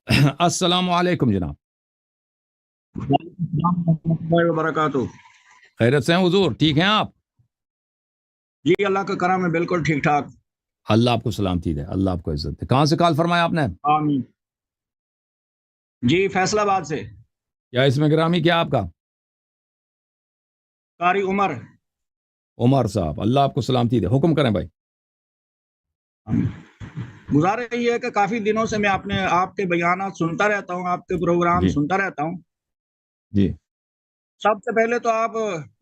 السلام علیکم جناب. وعلیکم السلام ورحمۃ اللہ وبرکاتہ. خیرت سے ہیں حضور؟ ٹھیک ہیں آپ؟ جی اللہ کا کرم ہے، بالکل ٹھیک ٹھاک. اللہ آپ کو سلامتی دے، اللہ آپ کو عزت دے. کہاں سے کال فرمایا آپ نے؟ آمین. جی فیصل آباد سے. کیا اس میں گرامی کیا آپ کا؟ قاری عمر. عمر صاحب، اللہ آپ کو سلامتی دے. حکم کریں بھائی. آمین. گزارش یہ ہے کہ کافی دنوں سے میں آپ کے بیانات سنتا رہتا ہوں، آپ کے پروگرام جی سنتا رہتا ہوں. جی. سب سے پہلے تو آپ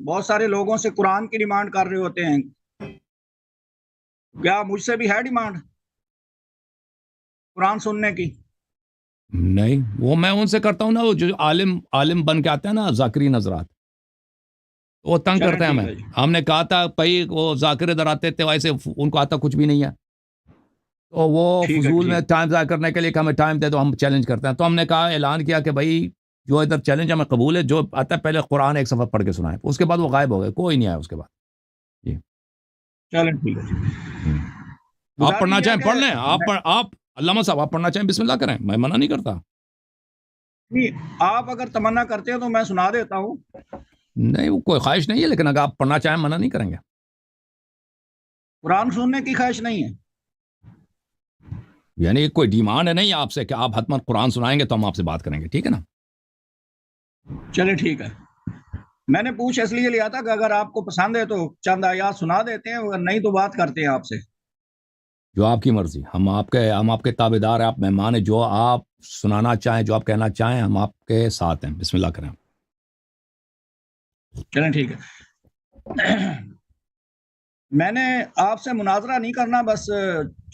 بہت سارے لوگوں سے قرآن کی ڈیمانڈ کر رہے ہوتے ہیں. کیا مجھ سے بھی ہے ڈیمانڈ قرآن سننے کی؟ نہیں، وہ میں ان سے کرتا ہوں نا، وہ جو عالم بن کے آتے ہیں نا، ذاکرین حضرات، وہ تنگ چلیں کرتے ہیں ٹھیک ہمیں. ہے جی. ہم نے کہا تھا بھائی وہ ذاکر ادھر آتے تھے، ویسے ان کو آتا کچھ بھی نہیں ہے، تو وہ ٹھیک ہے فضول میں ٹھیک. ٹائم ضائع کرنے کے لیے کہ ہمیں ٹائم دے دو، ہم چیلنج کرتے ہیں. تو ہم نے کہا، اعلان کیا کہ بھائی جو ادھر چیلنج ہمیں قبول ہے، جو آتا ہے پہلے قرآن ایک صفحہ پڑھ کے سنائے. اس کے بعد وہ غائب ہو گئے، کوئی نہیں آیا اس کے بعد. جی. چلیں ٹھیک ہے جی. آپ گزارش پڑھنا یہ ہے چاہیں پڑھ لیں. کہ آپ علامہ صاحب، آپ پڑھنا چاہیں بسم اللہ کریں، میں منع نہیں کرتا. آپ اگر تمنا کرتے ہیں تو میں سنا دیتا ہوں. نہیں، وہ کوئی خواہش نہیں ہے، لیکن اگر آپ پڑھنا چاہیں منع نہیں کریں گے. قرآن سننے کی خواہش نہیں ہے. یعنی کوئی ڈیمانڈ ہے نہیں آپ سے کہ آپ حتمن قرآن سنائیں گے تو ہم آپ سے بات کریں گے، ٹھیک ہے نا؟ چلیں ٹھیک ہے. میں نے پوچھ اس لیے لیا تھا کہ اگر آپ کو پسند ہے تو چند آیات سنا دیتے ہیں، اگر نہیں تو بات کرتے ہیں آپ سے. جو آپ کی مرضی. ہم آپ کے تابع دار ہیں، آپ مہمان ہیں. جو آپ سنانا چاہیں، جو آپ کہنا چاہیں، ہم آپ کے ساتھ ہیں. بسم اللہ کریں. چلیں ٹھیک ہے. میں نے آپ سے مناظرہ نہیں کرنا، بس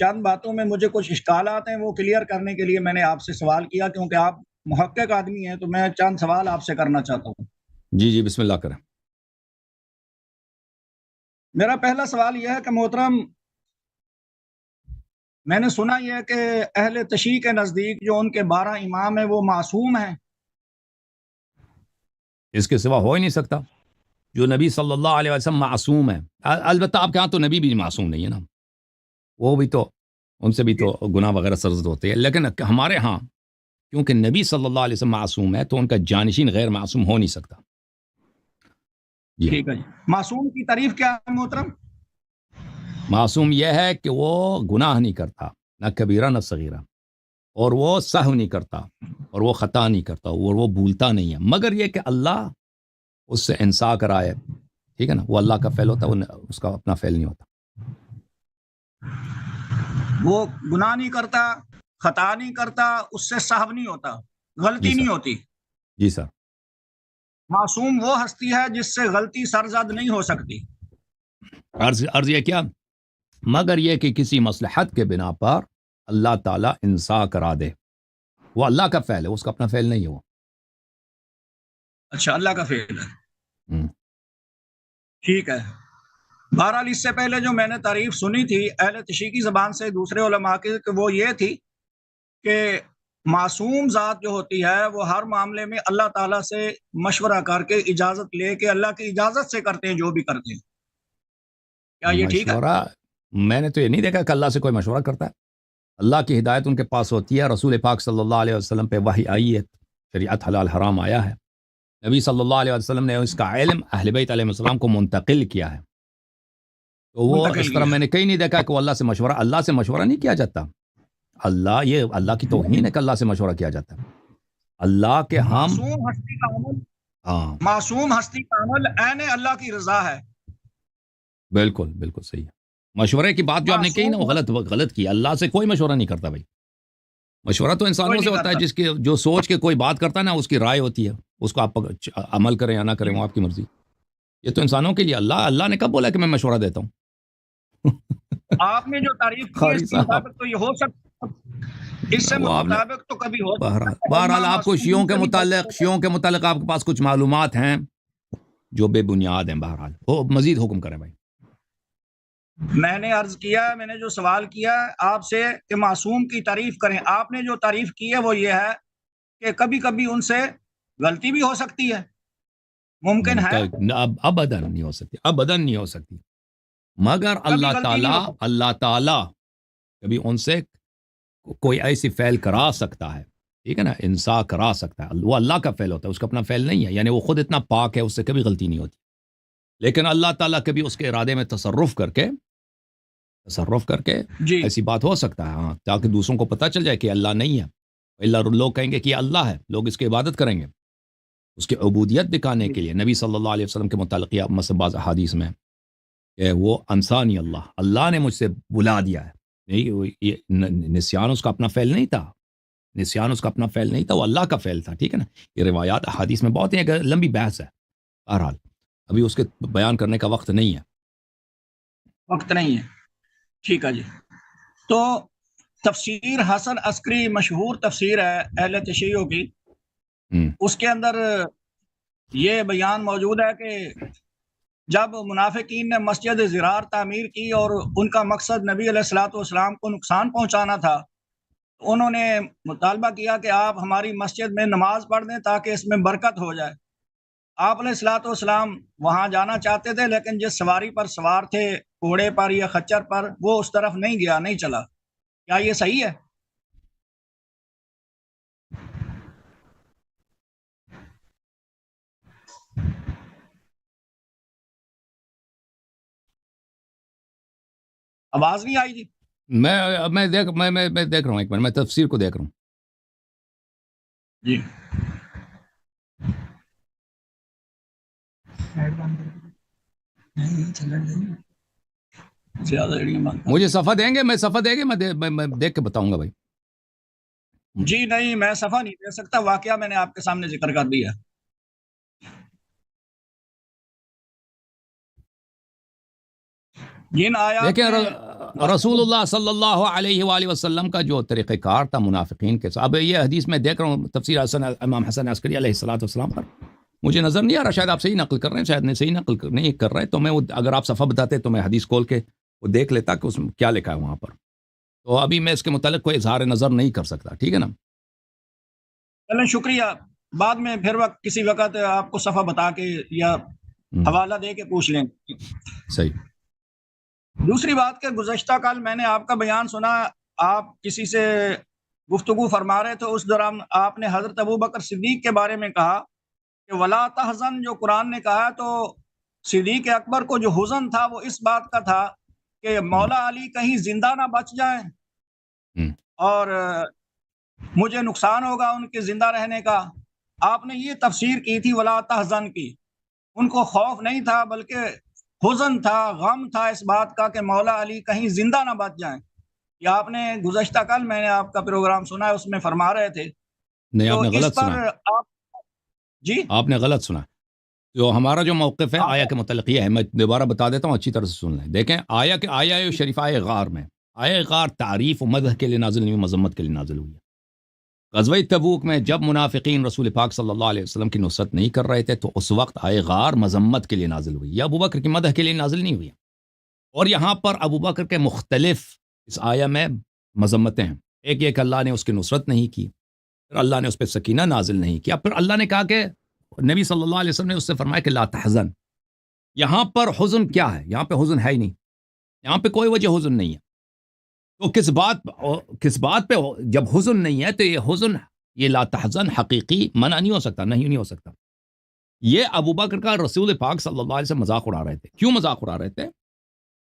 چند باتوں میں مجھے کچھ اشکالات ہیں، وہ کلیئر کرنے کے لیے میں نے آپ سے سوال کیا، کیونکہ آپ محقق آدمی ہیں تو میں چند سوال آپ سے کرنا چاہتا ہوں. جی جی، بسم اللہ کریں. میرا پہلا سوال یہ ہے کہ محترم، میں نے سنا یہ ہے کہ اہل تشیع کے نزدیک جو ان کے 12 امام ہیں وہ معصوم ہیں. اس کے سوا ہو ہی نہیں سکتا. جو نبی صلی اللہ علیہ وسلم معصوم ہے. البتہ آپ کے ہاں تو نبی بھی معصوم نہیں ہے نا، وہ بھی تو، ان سے بھی تو گناہ وغیرہ سرزد ہوتے ہیں. لیکن ہمارے ہاں کیونکہ نبی صلی اللہ علیہ وسلم معصوم ہے، تو ان کا جانشین غیر معصوم ہو نہیں سکتا. جی. ٹھیک ہے جی. معصوم کی تعریف کیا ہے محترم؟ معصوم یہ ہے کہ وہ گناہ نہیں کرتا، نہ کبیرہ نہ صغیرہ، اور وہ سہو نہیں کرتا، اور وہ خطا نہیں کرتا، اور وہ بھولتا نہیں ہے، مگر یہ کہ اللہ اس سے انصاف کرائے. ٹھیک ہے نا؟ وہ اللہ کا فعل ہوتا ہے، اس کا اپنا فعل نہیں ہوتا. وہ گناہ نہیں کرتا، خطا نہیں کرتا، اس سے سہو نہیں ہوتا، جی غلطی سر. نہیں ہوتی. جی سر. معصوم وہ ہستی ہے جس سے غلطی سرزد نہیں ہو سکتی. عرض یہ کیا؟ مگر یہ کہ کسی مصلحت کے بنا پر اللہ تعالیٰ انصاف کرا دے. وہ اللہ کا فعل ہے، اس کا اپنا فعل نہیں ہے وہ. اچھا، اللہ کا فعل ہے. ہم۔ ٹھیک ہے. بہرحال اس سے پہلے جو میں نے تعریف سنی تھی اہل تشیع کی زبان سے دوسرے علماء کی، کہ وہ یہ تھی کہ معصوم ذات جو ہوتی ہے وہ ہر معاملے میں اللہ تعالیٰ سے مشورہ کر کے اجازت لے کے اللہ کی اجازت سے کرتے ہیں جو بھی کرتے ہیں. کیا یہ ٹھیک ہے؟ مشورہ، میں نے تو یہ نہیں دیکھا کہ اللہ سے کوئی مشورہ کرتا ہے. اللہ کی ہدایت ان کے پاس ہوتی ہے. رسول پاک صلی اللہ علیہ وسلم پہ وحی آئی ہے، شریعت حلال حرام آیا ہے. نبی صلی اللہ علیہ وسلم نے اس کا علم اہل بیت علیہ السلام کو منتقل کیا ہے. تو وہ منتقل اس طرح کیا میں ہے. نے کہیں نہیں دیکھا کہ وہ اللہ سے مشورہ نہیں کیا جاتا. اللہ کی توہین ہے کہ اللہ سے مشورہ کیا جاتا ہے. اللہ کے ہم، معصوم ہستی کا عمل ہاں معصوم ہستی کا عمل عین اللہ کی رضا ہے. بالکل بالکل صحیح ہے. مشورے کی بات جو آپ نے کہی نا، وہ معصوم ہستی غلط کی. اللہ سے کوئی مشورہ نہیں کرتا بھائی. مشورہ تو کوئی انسانوں سے نہیں ہوتا ہے، کرتا. جس کی جو سوچ کے کوئی بات کرتا ہے نا، اس کی رائے ہوتی ہے. اس کو آپ عمل کریں یا نہ کریں، وہ آپ کی مرضی. یہ تو انسانوں کے لیے. اللہ نے کب بولا کہ میں مشورہ دیتا ہوں؟ آپ نے جو تعریف کی ہے قاری اس کے صاحب، مطابق تو یہ ہو سکتا، اس سے وہ آپ نے، مطابق تو کبھی ہو سکتا ہے. بہرحال اللہ آپ کو معصوم سے نہیں بچ سکتا. شیعوں کے متعلق آپ کے پاس کچھ معلومات ہیں جو بے بنیاد ہیں. بہرحال وہ مزید حکم کریں بھائی. میں نے عرض کیا، میں نے جو سوال کیا آپ سے کہ معصوم کی تعریف کریں، آپ نے جو تعریف کی ہے وہ یہ ہے کہ کبھی کبھی ان سے غلطی بھی ہو سکتی ہے. ممکن ہے. ابداً نہیں ہو سکتی، ابداً نہیں ہو سکتی. مگر کبھی غلطی نہیں ہو سکتی. اللہ تعالیٰ کبھی ان سے کوئی ایسی فعل کرا سکتا ہے ٹھیک ہے نا، انسا کرا سکتا ہے، وہ اللہ کا فعل ہوتا ہے، اس کا اپنا فعل نہیں ہے، یعنی وہ خود اتنا پاک ہے، اس سے کبھی غلطی نہیں ہوتی، لیکن اللہ تعالیٰ کبھی اس کے ارادے میں تصرف کر کے جی ایسی بات ہو سکتا ہے، ہاں، تاکہ دوسروں کو پتہ چل جائے کہ اللہ نہیں ہے، اللہ لوگ کہیں گے کہ یہ اللہ ہے، لوگ اس کی عبادت کریں گے، اس کی عبودیت دکھانے کے لیے نبی صلی اللہ علیہ وسلم کے متعلق یہ مثلا بعض احادیث میں کہ وہ انسانی اللہ نے مجھ سے بلا دیا ہے، نہیں، یہ نسیان اس کا اپنا فعل نہیں تھا، نسیان اس کا اپنا فعل نہیں تھا، وہ اللہ کا فعل تھا، ٹھیک ہے نا، یہ روایات احادیث میں بہت ہیں، اگر لمبی بحث ہے، بہرحال ابھی اس کے بیان کرنے کا وقت نہیں ہے۔ وقت نہیں ہے، ٹھیک ہے جی۔ تو تفسیر حسن عسکری مشہور تفسیر ہے اہل تشیع کی، اس کے اندر یہ بیان موجود ہے کہ جب منافقین نے مسجد زرار تعمیر کی اور ان کا مقصد نبی علیہ الصلوۃ والسلام کو نقصان پہنچانا تھا، انہوں نے مطالبہ کیا کہ آپ ہماری مسجد میں نماز پڑھ دیں تاکہ اس میں برکت ہو جائے۔ آپ علیہ الصلوۃ والسلام وہاں جانا چاہتے تھے، لیکن جس سواری پر سوار تھے، گھوڑے پر یا خچر پر، وہ اس طرف نہیں گیا، نہیں چلا۔ کیا یہ صحیح ہے؟ آواز نہیں آئی جی؟ میں دیکھ رہا ہوں، ایک منٹ، میں تفسیر کو دیکھ رہا ہوں۔ جی مجھے صفحہ دیں گے، میں دیکھ کے بتاؤں گا بھائی۔ جی نہیں، میں صفحہ نہیں دے سکتا، واقعہ میں نے آپ کے سامنے ذکر کر دیا۔ جن آیات دیکھیں، رسول اللہ صلی اللہ علیہ وآلہ وسلم کا جو طریقہ کار تھا منافقین کے ساتھ، اب یہ حدیث میں دیکھ رہا ہوں تفسیر امام حسن عسکری علیہ الصلوۃ والسلام پر، مجھے نظر نہیں آ رہا، شاید آپ صحیح نقل کر رہے ہیں، شاید نہیں صحیح نقل نہیں کر رہے، تو میں اگر آپ صفحہ بتاتے تو میں حدیث کھول کے وہ دیکھ لیتا کہ اس میں کیا لکھا ہے وہاں پر، تو ابھی میں اس کے متعلق کوئی اظہار نظر نہیں کر سکتا، ٹھیک ہے نا۔ چلیں، شکریہ، بعد میں پھر کسی وقت آپ کو صفحہ بتا کے یا حوالہ دے کے پوچھ لیں۔ صحیح۔ دوسری بات کہ گزشتہ کل میں نے آپ کا بیان سنا، آپ کسی سے گفتگو فرما رہے تھے، اس دوران آپ نے حضرت ابوبکر صدیق کے بارے میں کہا کہ ولا تحزن جو قرآن نے کہا، تو صدیق اکبر کو جو حزن تھا وہ اس بات کا تھا کہ مولا علی کہیں زندہ نہ بچ جائیں اور مجھے نقصان ہوگا ان کے زندہ رہنے کا۔ آپ نے یہ تفسیر کی تھی ولا تحزن کی، ان کو خوف نہیں تھا بلکہ حزن تھا، غم تھا اس بات کا کہ مولا علی کہیں زندہ نہ بچ جائیں۔ یہ آپ نے گزشتہ کل میں نے آپ کا پروگرام سنا ہے، اس میں فرما رہے تھے۔ نہیں، آپ تو نے اس غلط پر سنا، آپ جی آپ نے غلط سنا، جو ہمارا جو موقف ہے آیا کے متعلق یہ ہے، میں دوبارہ بتا دیتا ہوں، اچھی طرح سے سن لیں۔ دیکھیں، آیا شریف آئے غار میں، آئے غار تعریف و مدح کے لیے نازل نہیں ہوئی، مذمت کے لیے نازل ہوئی ہے۔ غزوہ تبوک میں جب منافقین رسول پاک صلی اللہ علیہ وسلم کی نصرت نہیں کر رہے تھے، تو اس وقت آئے غار مذمت کے لیے نازل ہوئی، یا ابوبکر کی مدح کے لیے نازل نہیں ہوئی۔ اور یہاں پر ابوبکر کے مختلف اس آیا میں مذمتیں ہیں، ایک ایک اللہ نے اس کی نصرت نہیں کی، پھر اللہ نے اس پہ سکینہ نازل نہیں کیا، پھر اللہ نے کہا کہ نبی صلی اللہ علیہ وسلم نے اس سے فرمایا کہ لا تحزن۔ یہاں پر حزن کیا ہے؟ یہاں پہ حزن ہے ہی نہیں، یہاں پہ کوئی وجہ حزن نہیں ہے، تو کس بات پہ جب حزن نہیں ہے تو یہ حزن، یہ لا تحزن حقیقی منع نہیں ہو سکتا، نہیں ہو سکتا۔ یہ ابوبکر کا رسول پاک صلی اللہ علیہ وسلم مذاق اڑا رہے تھے۔ کیوں مذاق اڑا رہے تھے؟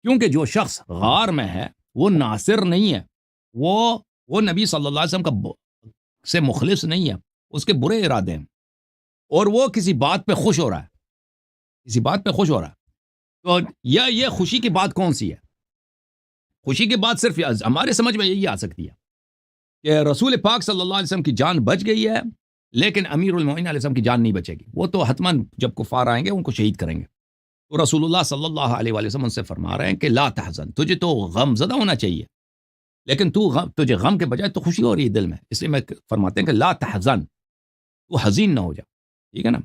کیونکہ جو شخص غار میں ہے وہ ناصر نہیں ہے، وہ نبی صلی اللہ علیہ وسلم کا سے مخلص نہیں ہے، اس کے برے ارادے ہیں، اور وہ کسی بات پہ خوش ہو رہا ہے، تو یہ خوشی کی بات کون سی ہے؟ خوشی کی بات صرف ہمارے سمجھ میں یہی آ سکتی ہے کہ رسول پاک صلی اللہ علیہ وسلم کی جان بچ گئی ہے، لیکن امیر المومنین علیہ السلام کی جان نہیں بچے گی، وہ تو حتماً جب کفار آئیں گے ان کو شہید کریں گے۔ تو رسول اللہ صلی اللہ علیہ وآلہ وسلم ان سے فرما رہے ہیں کہ لا تحزن، تجھے تو غم زدہ ہونا چاہیے، لیکن تجھے غم کے بجائے تو خوشی ہو رہی ہے دل میں، اس لیے میں فرماتے ہیں کہ لا تحزن، تو حزین نہ ہو جا، ٹھیک ہے نا۔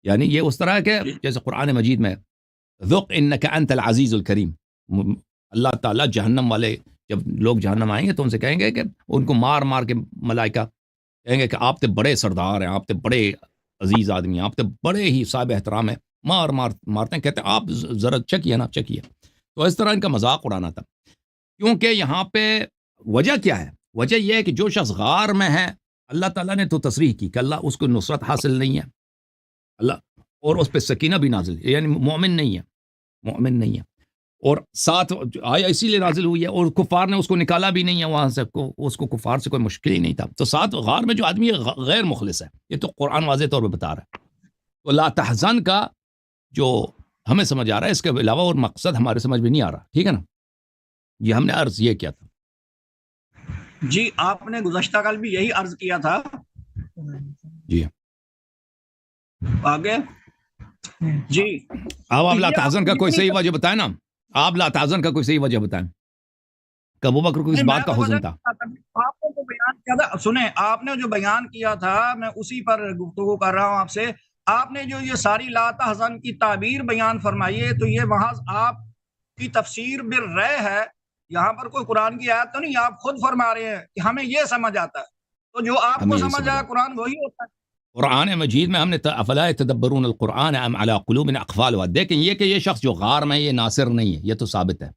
یعنی یہ اس طرح ہے کہ جیسے قرآن مجید میں ذق انک انت العزیز الکریم، اللہ تعالیٰ جہنم والے جب لوگ جہنم آئیں گے تو ان سے کہیں گے کہ ان کو مار مار کے ملائکہ کہیں گے کہ آپ تے بڑے سردار ہیں، آپ تے بڑے عزیز آدمی ہیں، آپ تے بڑے ہی صاحب احترام ہیں، مارتے ہیں، کہتے ہیں آپ ذرا چکیے۔ تو اس طرح ان کا مذاق اڑانا تھا، کیونکہ یہاں پہ وجہ کیا ہے؟ وجہ یہ ہے کہ جو شخص غار میں ہے، اللہ تعالیٰ نے تو تصریح کی کہ اللہ اس کو نصرت حاصل نہیں ہے، اللہ اور اس پہ سکینہ بھی نازل، یعنی مومن نہیں ہے، مومن نہیں ہے، اور ساتھ آیا اسی لیے نازل ہوئی ہے، اور کفار نے اس کو نکالا بھی نہیں ہے وہاں سے، اس کو کفار سے کوئی مشکل ہی نہیں تھا. تو ساتھ غار میں جو آدمی غیر مخلص ہے، یہ تو قرآن واضح طور پہ بتا رہا ہے. تو لا تحزن کا جو ہمیں سمجھ آ رہا ہے، اس کے علاوہ اور مقصد ہمارے سمجھ میں نہیں آ رہا. ٹھیک ہے نا، یہ ہم نے عرض یہ کیا تھا. جی آپ نے گزشتہ کل بھی یہی عرض کیا تھا. جی آگے جی اب آپ لا تحزن کا کوئی صحیح وجہ بتائیں نا، آپ لا تحزن کا کوئی صحیح وجہ بتائیں کہ ابو بکر کو اس بات کا حزن تھا. آپ نے جو بیان کیا تھا، سنیں، آپ نے جو بیان کیا تھا میں اسی پر گفتگو کر رہا ہوں آپ سے. آپ نے جو یہ ساری لا تحزن کی تعبیر بیان فرمائی ہے، تو یہ محض آپ کی تفسیر بالرأی ہے، یہاں پر کوئی قرآن کی آیت تو نہیں، آپ خود فرما رہے ہیں کہ ہمیں یہ سمجھ آتا ہے. تو جو آپ کو سمجھ آیا قرآن وہی ہوتا ہے. قرآن مجید میں ہم نے افلا يتدبرون القرآن ام علی قلوب اقفالها، دیکھیں یہ کہ یہ شخص جو غار میں یہ ناصر نہیں ہے، یہ تو ثابت ہے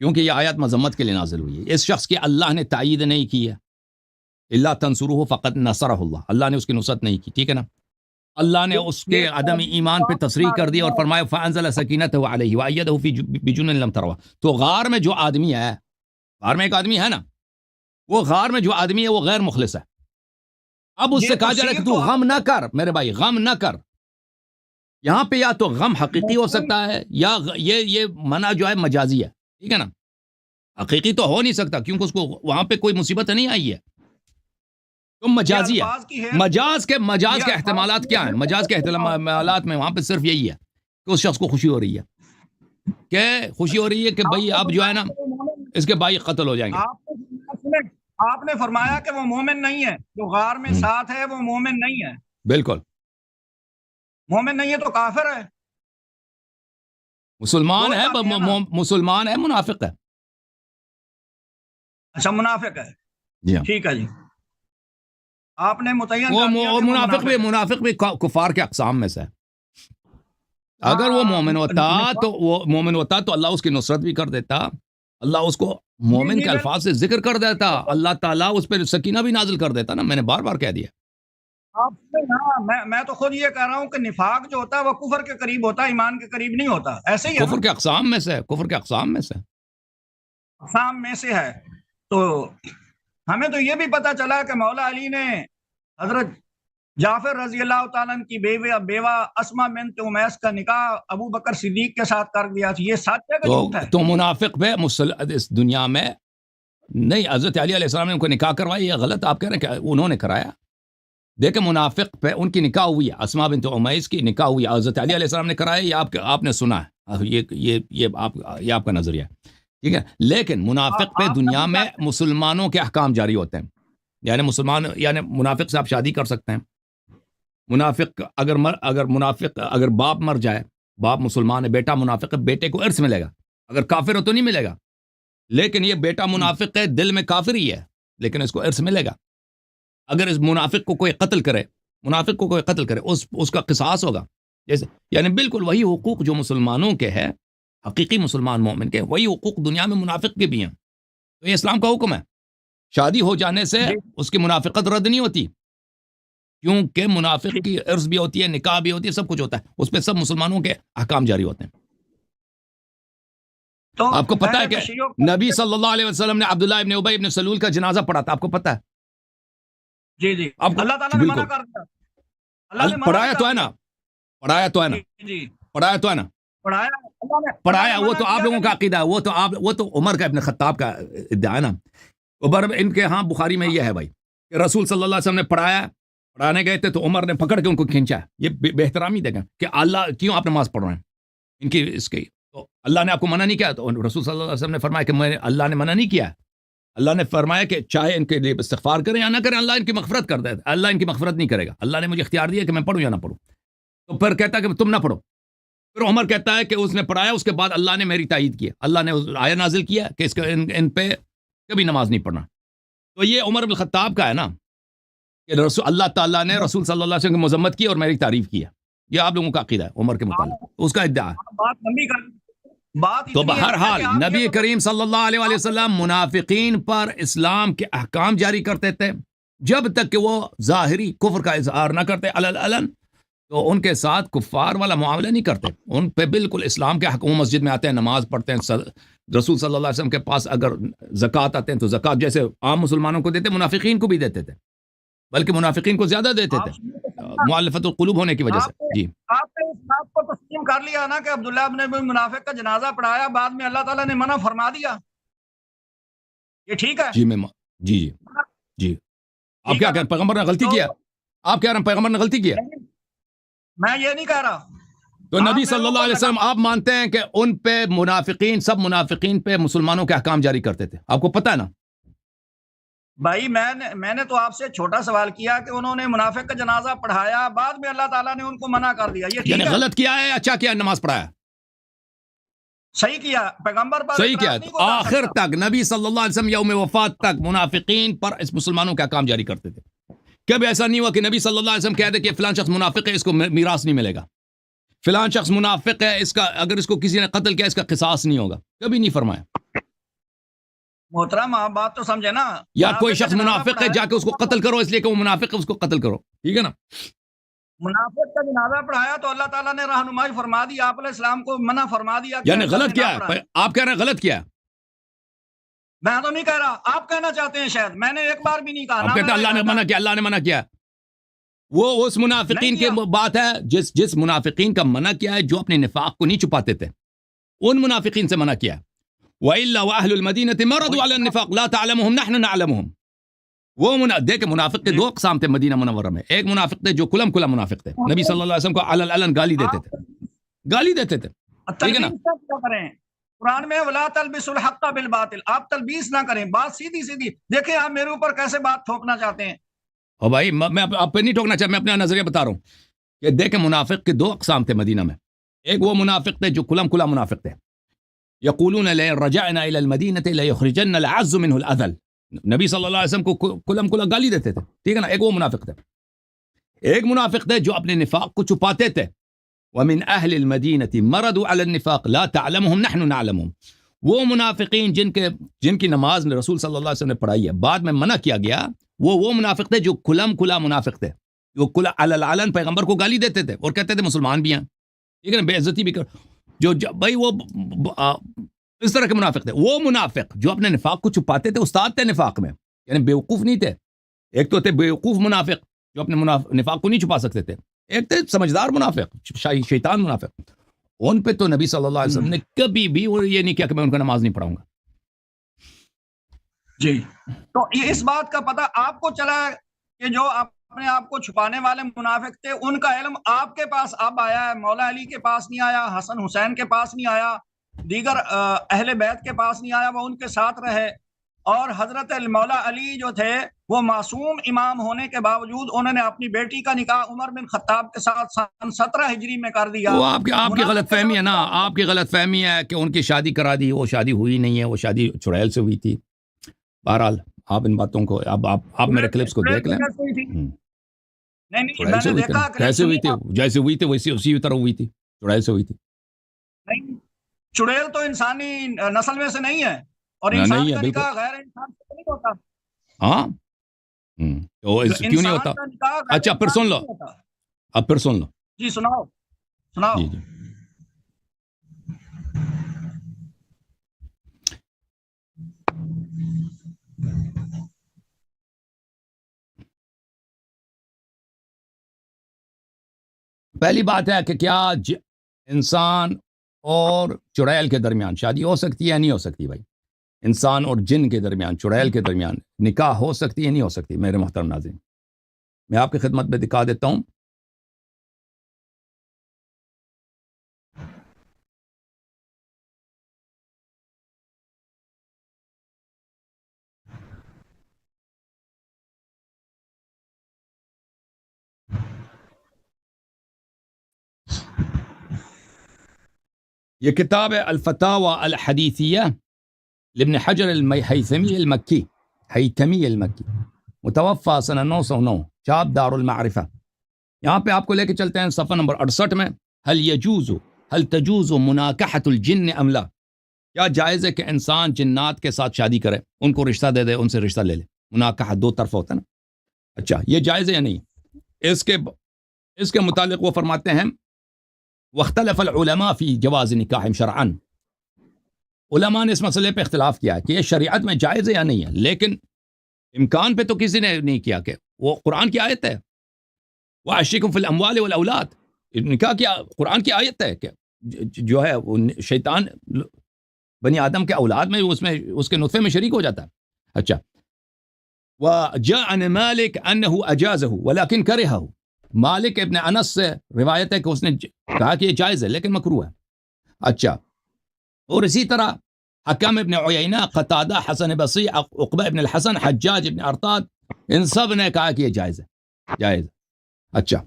کیونکہ یہ آیت مذمت کے لیے نازل ہوئی ہے. اس شخص کی اللہ نے تائید نہیں کی ہے، الا تنصروه فقد نصرہ اللہ، اللہ نے اس کی نصرت نہیں کی. ٹھیک ہے نا، اللہ نے اس کے عدم ایمان پہ تصریح کر دی اور فرمایا فانزل سکینتہ علیہ وایدہ فی بجنود لم تروا. تو غار میں جو آدمی ہے، غار میں ایک آدمی ہے نا، وہ غار میں جو آدمی ہے وہ غیر مخلص ہے. اب اس سے کہا جا رہا ہے کہ تو غم نہ کر میرے بھائی، غم نہ کر. یہاں پہ یا تو غم حقیقی ہو سکتا ہے یا یہ منع جو ہے مجازی ہے. ٹھیک ہے نا، حقیقی تو ہو نہیں سکتا کیونکہ اس کو وہاں پہ کوئی مصیبت نہیں آئی ہے، تو مجازی ہے. مجاز کے احتمالات کیا ہیں؟ مجاز کے احتمالات میں وہاں پہ صرف یہی ہے کہ اس شخص کو خوشی ہو رہی ہے، کہ خوشی ہو رہی ہے کہ بھائی اب جو ہے نا اس کے بھائی قتل ہو جائیں گے. آپ نے فرمایا کہ وہ مومن نہیں ہے، جو غار میں ساتھ ہے وہ مومن نہیں ہے. بالکل مومن نہیں ہے تو کافر ہے، مسلمان ہے، مسلمان ہے، منافق ہے. اچھا منافق ہے. جی ہاں ٹھیک ہے جی، آپ نے متعین وہ منافق بھی کفار کے اقسام میں سے ہے. اگر وہ مومن ہوتا تو اللہ اس کی نصرت بھی کر دیتا، اللہ اس کو مومن کے الفاظ سے ذکر کر دیتا، اللہ تعالیٰ اس پہ سکینہ بھی نازل کر دیتا نا. میں نے بار بار کہہ دیا. میں تو خود یہ کہہ رہا ہوں کہ نفاق جو ہوتا ہے وہ کفر کے قریب ہوتا ہے، ایمان کے قریب نہیں ہوتا. ایسے ہی کفر کے اقسام میں سے، کفر کے اقسام میں سے ہے. تو ہمیں تو یہ بھی پتا چلا کہ مولا علی نے حضرت جعفر رضی اللہ تعالیٰ کی بیوہ اسماء بنت امیس کا نکاح ابو بکر صدیق کے ساتھ کر دیا. یہ سچ ہے کہ جھوٹ ہے؟ تو منافق پہ اس دنیا میں نہیں، حضرت علی علیہ السلام نے ان کو نکاح کروایا، یہ غلط آپ کہہ رہے ہیں کہ انہوں نے کرایا. دیکھیں منافق پہ ان کی نکاح ہوئی ہے، اسماء بنت امیس کی نکاح ہوئی ہے، حضرت علی علیہ السلام نے کرایا، یہ آپ نے سنا ہے، یہ آپ کا نظریہ ہے. ٹھیک ہے، لیکن منافق پہ دنیا میں مسلمانوں کے احکام جاری ہوتے ہیں. یعنی منافق سے آپ شادی کر سکتے ہیں. منافق اگر باپ مر جائے، باپ مسلمان ہے، بیٹا منافق ہے، بیٹے کو ارث ملے گا. اگر کافر ہو تو نہیں ملے گا، لیکن یہ بیٹا منافق ہے، دل میں کافر ہی ہے، لیکن اس کو ارث ملے گا. اگر اس منافق کو کوئی قتل کرے، اس کا قصاص ہوگا. جیسے یعنی بالکل وہی حقوق جو مسلمانوں کے ہے، حقیقی مسلمان مومن کے، وہی حقوق دنیا میں منافق کے بھی ہیں. تو یہ اسلام کا حکم ہے. شادی ہو جانے سے اس کی منافقت رد نہیں ہوتی، کیونکہ منافق کی عرض بھی ہوتی ہے، نکاح بھی ہوتی ہے، سب کچھ ہوتا ہے، اس پہ سب مسلمانوں کے احکام جاری ہوتے ہیں. تو آپ کو پتہ ہے کہ نبی صلی اللہ علیہ وسلم نے عبداللہ ابن ابی ابن سلول کا جنازہ پڑھا تھا، آپ کو پتہ ہے؟ جی اللہ تعالیٰ نے منع کر دیا. پڑھایا تو ہے نا، پڑھایا. وہ تو آپ لوگوں کا عقیدہ ہے، وہ تو عمر کا ابن خطاب کا ادعا ہے نا. عمر ان کے ہاں بخاری میں یہ ہے بھائی کہ رسول صلی اللہ علیہ وسلم نے پڑھانے گئے تھے تو عمر نے پکڑ کے ان کو کھینچا. یہ بہترامی دے گا کہ اللہ کیوں آپ نماز پڑھ رہے ہیں ان کی اس کی. تو اللہ نے آپ کو منع نہیں کیا، تو رسول صلی اللہ علیہ وسلم نے فرمایا کہ اللہ نے منع نہیں کیا. اللہ نے فرمایا کہ چاہے ان کے لیے استغفار کریں یا نہ کریں، اللہ ان کی مغفرت کر دے. اللہ ان کی مغفرت نہیں کرے گا. اللہ نے مجھے اختیار دیا کہ میں پڑھوں یا نہ پڑھوں. تو پھر کہتا ہے کہ تم نہ پڑھو. پھر عمر کہتا ہے کہ اس نے پڑھایا، اس کے بعد اللہ نے میری تائید کی، اللہ نے آیت نازل کیا کہ ان پہ کبھی نماز نہیں پڑھنا. تو یہ عمر بن الخطاب کا ہے نا کہ اللہ تعالیٰ نے رسول صلی اللہ علیہ وسلم کی مذمت کی اور میری تعریف کی ہے. یہ آپ لوگوں کا عقیدہ ہے عمر کے متعلق، اس کا ادعا ہے. تو بہرحال نبی کریم صلی اللہ علیہ وسلم منافقین پر اسلام کے احکام جاری کرتے تھے، جب تک کہ وہ ظاہری کفر کا اظہار نہ کرتے علن تو ان کے ساتھ کفار والا معاملہ نہیں کرتے. ان پہ بالکل اسلام کے حق. وہ مسجد میں آتے ہیں، نماز پڑھتے ہیں، رسول صلی اللہ علیہ وسلم کے پاس اگر زکوٰۃ آتے ہیں تو زکوٰۃ جیسے عام مسلمانوں کو دیتے، منافقین کو بھی دیتے تھے، بلکہ منافقین کو زیادہ دیتے تھے مؤلفۃ القلوب ہونے کی وجہ سے. جی آپ نے اس بات کو تسلیم کر لیا نا کہ عبداللہ ابن ابی منافق کا جنازہ پڑھایا، بعد میں اللہ تعالیٰ نے منع فرما دیا، یہ ٹھیک ہے؟ جی میں جی جی جی آپ کیا کہہ رہے ہیں؟ پیغمبر نے غلطی کیا؟ آپ کہہ رہے ہیں پیغمبر نے غلطی کیا؟ میں یہ نہیں کہہ رہا. تو نبی صلی اللہ علیہ وسلم آپ مانتے ہیں کہ ان پہ منافقین، سب منافقین پہ مسلمانوں کے احکام جاری کرتے تھے؟ آپ کو پتہ ہے نا بھائی، میں نے تو آپ سے چھوٹا سوال کیا کہ انہوں نے منافق کا جنازہ پڑھایا، بعد میں اللہ تعالیٰ نے ان کو منع کر دیا، یہ یعنی ٹھیک ہے؟ غلط کیا ہے اچھا کیا نماز پڑھایا؟ صحیح کیا. پیغمبر پر صحیح کیا اعتراض ہے. نہیں تو کو کر آخر سکتا. تک نبی صلی اللہ علیہ وسلم یوم وفات تک منافقین پر اس مسلمانوں کے احکام جاری کرتے تھے. کبھی ایسا نہیں ہوا کہ نبی صلی اللہ علیہ وسلم کہہ دے کہ فلان شخص منافق ہے، اس کو میراث نہیں ملے گا، فلان شخص منافق ہے، اس کا اگر اس کو کسی نے قتل کیا اس کا قصاص نہیں ہوگا، کبھی نہیں فرمایا. محترم آپ بات تو سمجھے نا. یا کوئی شخص کا جنازہ منافق ہے پڑھایا، جا کے اس کو قتل کرو اس لیے کہ وہ منافق ہے اس کو قتل کرو، ٹھیک ہے نا. منافق کا جنازہ پڑھایا تو اللہ تعالیٰ نے رہنمائی فرما دی، آپ علیہ السلام کو منع فرما دیا کہ یعنی ایسا غلط نہ کیا ہے؟ پڑھائیں. آپ کہہ رہے ہیں غلط کیا ہے؟ میں تو نہیں کہہ رہا، آپ کہنا چاہتے ہیں شاید. میں نے ایک بار بھی نہیں کہا. آپ نہ کہتے ہیں میں اللہ نے منع کیا، اللہ نے منع کیا. وہ اس منافقین کی بات ہے جس منافقین کا منع کیا ہے جو اپنے نفاق کو نہیں چھپاتے تھے، ان منافقین سے منع کیا ہے. وَإِلَّا وَأَهْلُ الْمَدِينَةِ مَرَضُوا عَلَى النِّفَاقِ لَا تَعْلَمُهُمْ نَحْنُ نَعْلَمُهُمْ. وہ دیکھ منافق کے دو اقسام تھے مدینہ منورہ میں. ایک منافق تھے جو کلم کلا منافق تھے، نبی صلی اللہ علیہ وسلم کو علن گالی دیتے تھے، گالی دیتے تھے، ٹھیک ہے نا. تلبیس نہ کریں. قرآن میں وَلَا تَلْبِسُوا الْحَقَّ بِالْبَاطِلِ، آپ تلبیس نہ کریں، بات سیدھی سیدھی. دیکھیں آپ میرے اوپر کیسے بات ٹھوکنا چاہتے ہیں. اور بھائی میں آپ پہ نہیں ٹھوکنا چاہتا، میں اپنا نظریہ بتا رہا ہوں کہ دیکھیں منافق کے دو اقسام تھے مدینہ میں. ایک وہ منافق تھے جو کلم کلا منافق تھے، یقولون لئن رجعنا الى المدینة لیخرجن العز منه الاذل. نبی صلی اللہ علیہ وسلم کو کلم کلا گالی دیتے تھے، ٹھیک ہے نا. ایک وہ منافق تھے. ایک منافق تھے جو اپنے نفاق کو چھپاتے تھے. ومن اہل المدینة مرضوا على النفاق لا تعلمهم نحن نعلمهم. وہ منافقین جن کی نماز نے رسول صلی اللہ علیہ وسلم نے پڑھائی ہے، بعد میں منع کیا گیا، وہ منافق تھے جو کلم کلا منافق تھے، جو علن پیغمبر کو گالی دیتے تھے اور کہتے تھے مسلمان بھی ہیں، ٹھیک ہے نا، بے عزتی بھی کر جو بھائی وہ اس طرح کے منافق تھے. وہ منافق جو اپنے نفاق کو چھپاتے تھے، استاد تھے نفاق میں، یعنی بیوقوف نہیں تھے. ایک تو تھے بیوقوف منافق جو اپنے نفاق کو نہیں چھپا سکتے تھے، ایک تھے سمجھدار منافق، شیطان منافق. ان پہ تو نبی صلی اللہ علیہ وسلم نے کبھی بھی یہ نہیں کیا کہ میں ان کا نماز نہیں پڑھاؤں گا. جی تو اس بات کا پتہ آپ کو چلا ہے کہ جو اپنے آپ کو چھپانے والے منافق تھے ان کا علم آپ کے پاس اب آیا ہے، مولا علی کے پاس نہیں آیا، حسن حسین کے پاس نہیں آیا، دیگر اہل بیت کے پاس نہیں آیا، وہ ان کے ساتھ رہے. اور حضرت مولا علی جو تھے وہ معصوم امام ہونے کے باوجود انہوں نے اپنی بیٹی کا نکاح عمر بن خطاب کے ساتھ سن 17 ہجری میں کر دیا. وہ آپ کی غلط فہمی ہے نا، آپ کی غلط فہمی ہے کہ ان کی شادی کرا دی، وہ شادی ہوئی نہیں ہے، وہ شادی چڑیل سے ہوئی تھی. بہرحال آپ ان باتوں کو آپ میرے کلپس کو دیکھ لیں. چڑیل سے ہوئی تھی، کیسے ہوئی تھی؟ جیسے ہوئی تھی ویسے اسی طرح ہوئی تھی، چڑیل سے ہوئی تھی. نہیں، چڑیل تو انسانی نسل میں سے نہیں ہے، اور نہیں انسان ہے کا بالکل. نکاح غیر انسان سے نہیں ہوتا. ہاں تو کیوں نہیں ہوتا؟ اچھا پھر سن لو، اب پھر سن لو. جی سناؤ سناؤ. جی جی پہلی بات ہے کہ کیا انسان اور چڑیل کے درمیان شادی ہو سکتی ہے یا نہیں ہو سکتی؟ بھائی انسان اور جن کے درمیان، چڑیل کے درمیان نکاح ہو سکتی ہے نہیں ہو سکتی؟ میرے محترم ناظرین، میں آپ کی خدمت میں دکھا دیتا ہوں. یہ کتاب ہے الفتاوی الحدیثیہ لابن حجر الہیثمی المکی، متوفى سنہ 909، چاپ دار المعرفہ. یہاں پہ آپ کو لے کے چلتے ہیں صفحہ نمبر 68 میں. هل تجوز مناکحۃ الجن ام لا؟ کیا جائز ہے کہ انسان جنات کے ساتھ شادی کرے، ان کو رشتہ دے دے، ان سے رشتہ لے لے؟ مناکحہ دو طرف ہوتا ہے نا، اچھا یہ جائز ہے یا نہیں؟ اس کے متعلق وہ فرماتے ہیں واختلف العلماء فی جواز نکاح شرعا، علماء نے اس مسئلے پہ اختلاف کیا ہے کہ یہ شریعت میں جائز ہے یا نہیں ہے، لیکن امکان پہ تو کسی نے نہیں کیا کہ وہ قرآن کی آیت ہے، وَأَشْرِكْهُمْ فِي الْأَمْوَالِ وَالْأَوْلَادِ، نکاح کی قرآن کی آیت ہے کہ جو ہے وہ شیطان بنی آدم کے اولاد میں اس کے نطفے میں شریک ہو جاتا ہے۔ اچھا وَجَاءَ عَنْ مَالِكَ أَنَّهُ أَجَازَهُ وَلَكِنْ كَرِهَهُ، مالک ابن انس سے روایت ہے کہ اس نے کہا کہ یہ جائز ہے لیکن مکروہ ہے۔ اچھا اور اسی طرح حکم ابن عیینہ، قتادہ، حسن بصری، عقبہ ابن الحسن، حجاج ابن ارطاد، ان سب نے کہا کہ یہ جائز ہے، جائز ہے۔ اچھا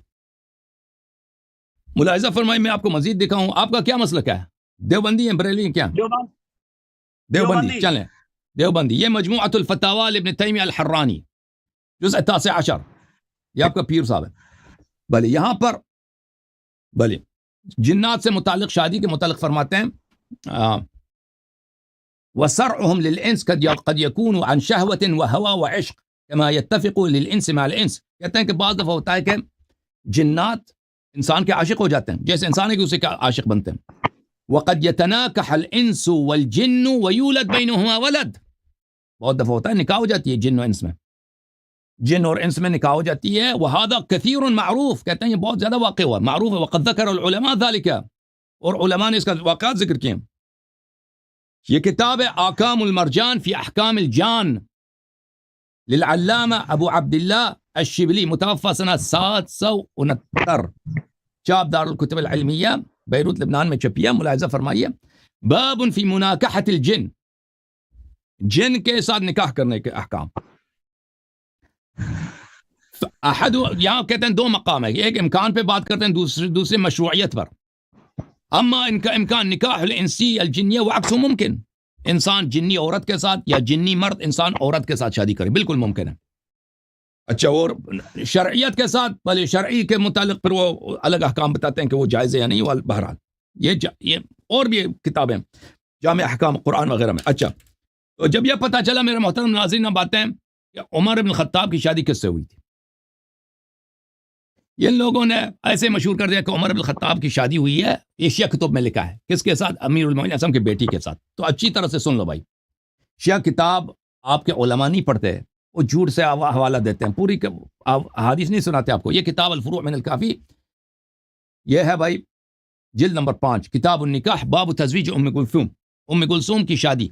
ملاحظہ فرمائیں، میں آپ کو مزید دکھاؤں آپ کا کیا مسئلہ کیا ہے؟ دیوبندی ہیں، بریلی ہیں، کیا دیوبندی؟ چلیں دیوبندی۔ یہ مجموعۃ الفتاوی لابن تیمیہ الحرانی، جزء 19، یہ آپ کا پیر صاحب ہے۔ بھلے یہاں پر بھلے جنات سے متعلق شادی کے متعلق فرماتے ہیں وَسَرْعُهُمْ لِلْإِنْسِ قَدْ يَكُونُ عَنْ شَهْوَةٍ وَهَوَى وَعِشْقٍ كَمَا يَتَّفِقُ لِلْإِنْسِ مع الْإِنْسِ، کہتے ہیں کہ بعض دفعہ ہوتا ہے کہ جنات انسان کے عاشق ہو جاتے ہیں، جیسے انسان ہے کہ اسے کا عاشق بنتے ہیں۔ وَقَدْ يَتَنَاكَحَ الْإِنْسُ وَالْجِنُّ وَيُولَدْ بَيْنُهُمَا وَلَدٌ، بہت دفعہ ہوتا ہے نکاح ہو جاتی ہے جن و انس میں، جن اور انس میں نکاح ہو جاتی ہے۔ وَهَذَا كَثِيرٌ معروف، کہتے ہیں یہ بہت زیادہ واقع ہوا، معروف ہے۔ وَقَدْ ذَكَرَ الْعُلَمَاء ذَلِكَ، اور علماء نے اس کا واقعات ذکر کیے۔ یہ کتاب ہے آکام المرجان فی احکام الجان للعلامہ ابو عبداللہ الشبلی، متوفى سنہ 769، چاپ دار الکتب العلمیہ بیروت لبنان میں چھپی ہے۔ ملاحظہ فرمائیے، باب فی مناکحۃ الجن، جن کے ساتھ نکاح کرنے کے احکام۔ احد، یہاں کہتے ہیں دو مقام ہے، ایک امکان پہ بات کرتے ہیں، دوسرے مشروعیت پر۔ اما ان کا امکان نکاح الانسی الجنیہ وعکس ممکن، انسان جنی عورت کے ساتھ یا جنی مرد انسان عورت کے ساتھ شادی کرے، بالکل ممکن ہے۔ اچھا اور شرعیت کے ساتھ، بھلے شرعی کے متعلق پھر وہ الگ احکام بتاتے ہیں کہ وہ جائز ہے یا نہیں۔ بہرحال یہ اور بھی کتابیں جامع احکام قرآن وغیرہ میں۔ اچھا تو جب یہ پتہ چلا میرے محترم ناظرین باتیں کہ عمر بن الخطاب کی شادی کس سے ہوئی تھی، ان لوگوں نے ایسے مشہور کر دیا کہ عمر بن الخطاب کی شادی ہوئی ہے، یہ شیعہ کتب میں لکھا ہے، کس کے ساتھ؟ امیر المومنین اعظم کی بیٹی کے ساتھ۔ تو اچھی طرح سے سن لو بھائی، شیعہ کتاب آپ کے علماء نہیں پڑھتے، وہ جھوٹ سے حوالہ دیتے ہیں، پوری احادیث نہیں سناتے آپ کو۔ یہ کتاب الفروع من الکافی، یہ ہے بھائی جلد نمبر 5، کتاب النکاح، باب تزویج ام کلثوم کی شادی۔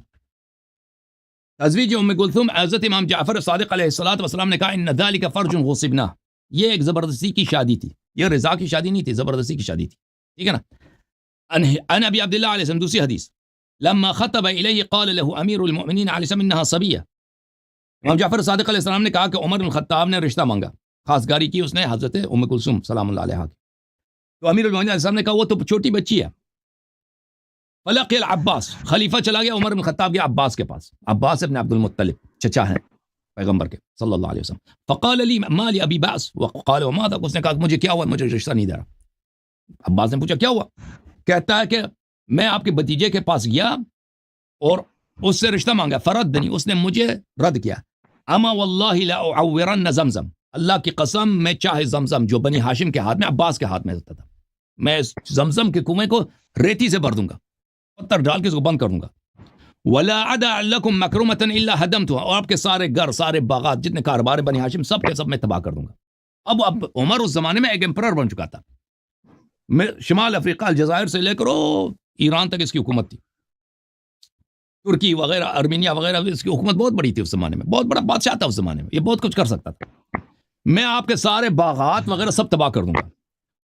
تزویج ام کلثوم، حضرت امام جعفر صادق علیہ الصلوۃ والسلام نے کہا ان ذلک فرج غصبنہ، یہ ایک زبردستی کی شادی تھی، یہ رضا کی شادی نہیں تھی، زبردستی کی شادی تھی، ٹھیک ہے نا۔ ان ابی عبداللہ علیہ السلام، دوسری حدیث، لما خطب الیہ قال له امیر المؤمنین علیہ السلام انها صبیہ، امام جعفر صادق علیہ السلام نے کہا کہ عمر بن الخطاب نے رشتہ مانگا، خاصگاری کی اس نے حضرت ام کلثوم سلام اللہ علیہا کی، تو امیر المؤمنین علیہ السلام نے کہا وہ تو چھوٹی بچی ہے۔ فلقی العباس، خلیفہ چلا گیا عمر بن الخطاب کے عباس کے پاس، عباس ابن عبد المطلب چچا ہیں پیغمبر کے صلی اللہ علیہ وسلم۔ فقال لی ما لی ابی باس وقال وماذا، اس نے کہا مجھے کیا ہوا، مجھے رشتہ نہیں دے رہا۔ عباس نے پوچھا کیا ہوا، کہتا ہے کہ میں آپ کے بھتیجے کے پاس گیا اور اس سے رشتہ مانگا، فردنی، اس نے مجھے رد کیا۔ اما واللہ لا اعورن زمزم، اللہ کی قسم میں چاہے زمزم جو بنی ہاشم کے ہاتھ میں، عباس کے ہاتھ میں ہوتا تھا، میں اس زمزم کے کنویں کو ریتی سے بھر دوں گا، پتھر ڈال کے اس کو بند کر دوں گا۔ ولا ادع لكم مكرمه الا هدمتها، اور آپ کے سارے گھر، سارے باغات، جتنے کاروبار بنی ہاشم سب کے سب میں تباہ کر دوں گا۔ اب عمر اس زمانے میں ایک امپرر بن چکا تھا، شمال افریقہ الجزائر سے لے کر ایران تک اس کی حکومت تھی، ترکی وغیرہ، ارمینیا وغیرہ، اس کی حکومت بہت بڑی تھی اس زمانے میں، بہت بڑا بادشاہ تھا اس زمانے میں، یہ بہت کچھ کر سکتا تھا۔ میں آپ کے سارے باغات وغیرہ سب تباہ کر دوں گا۔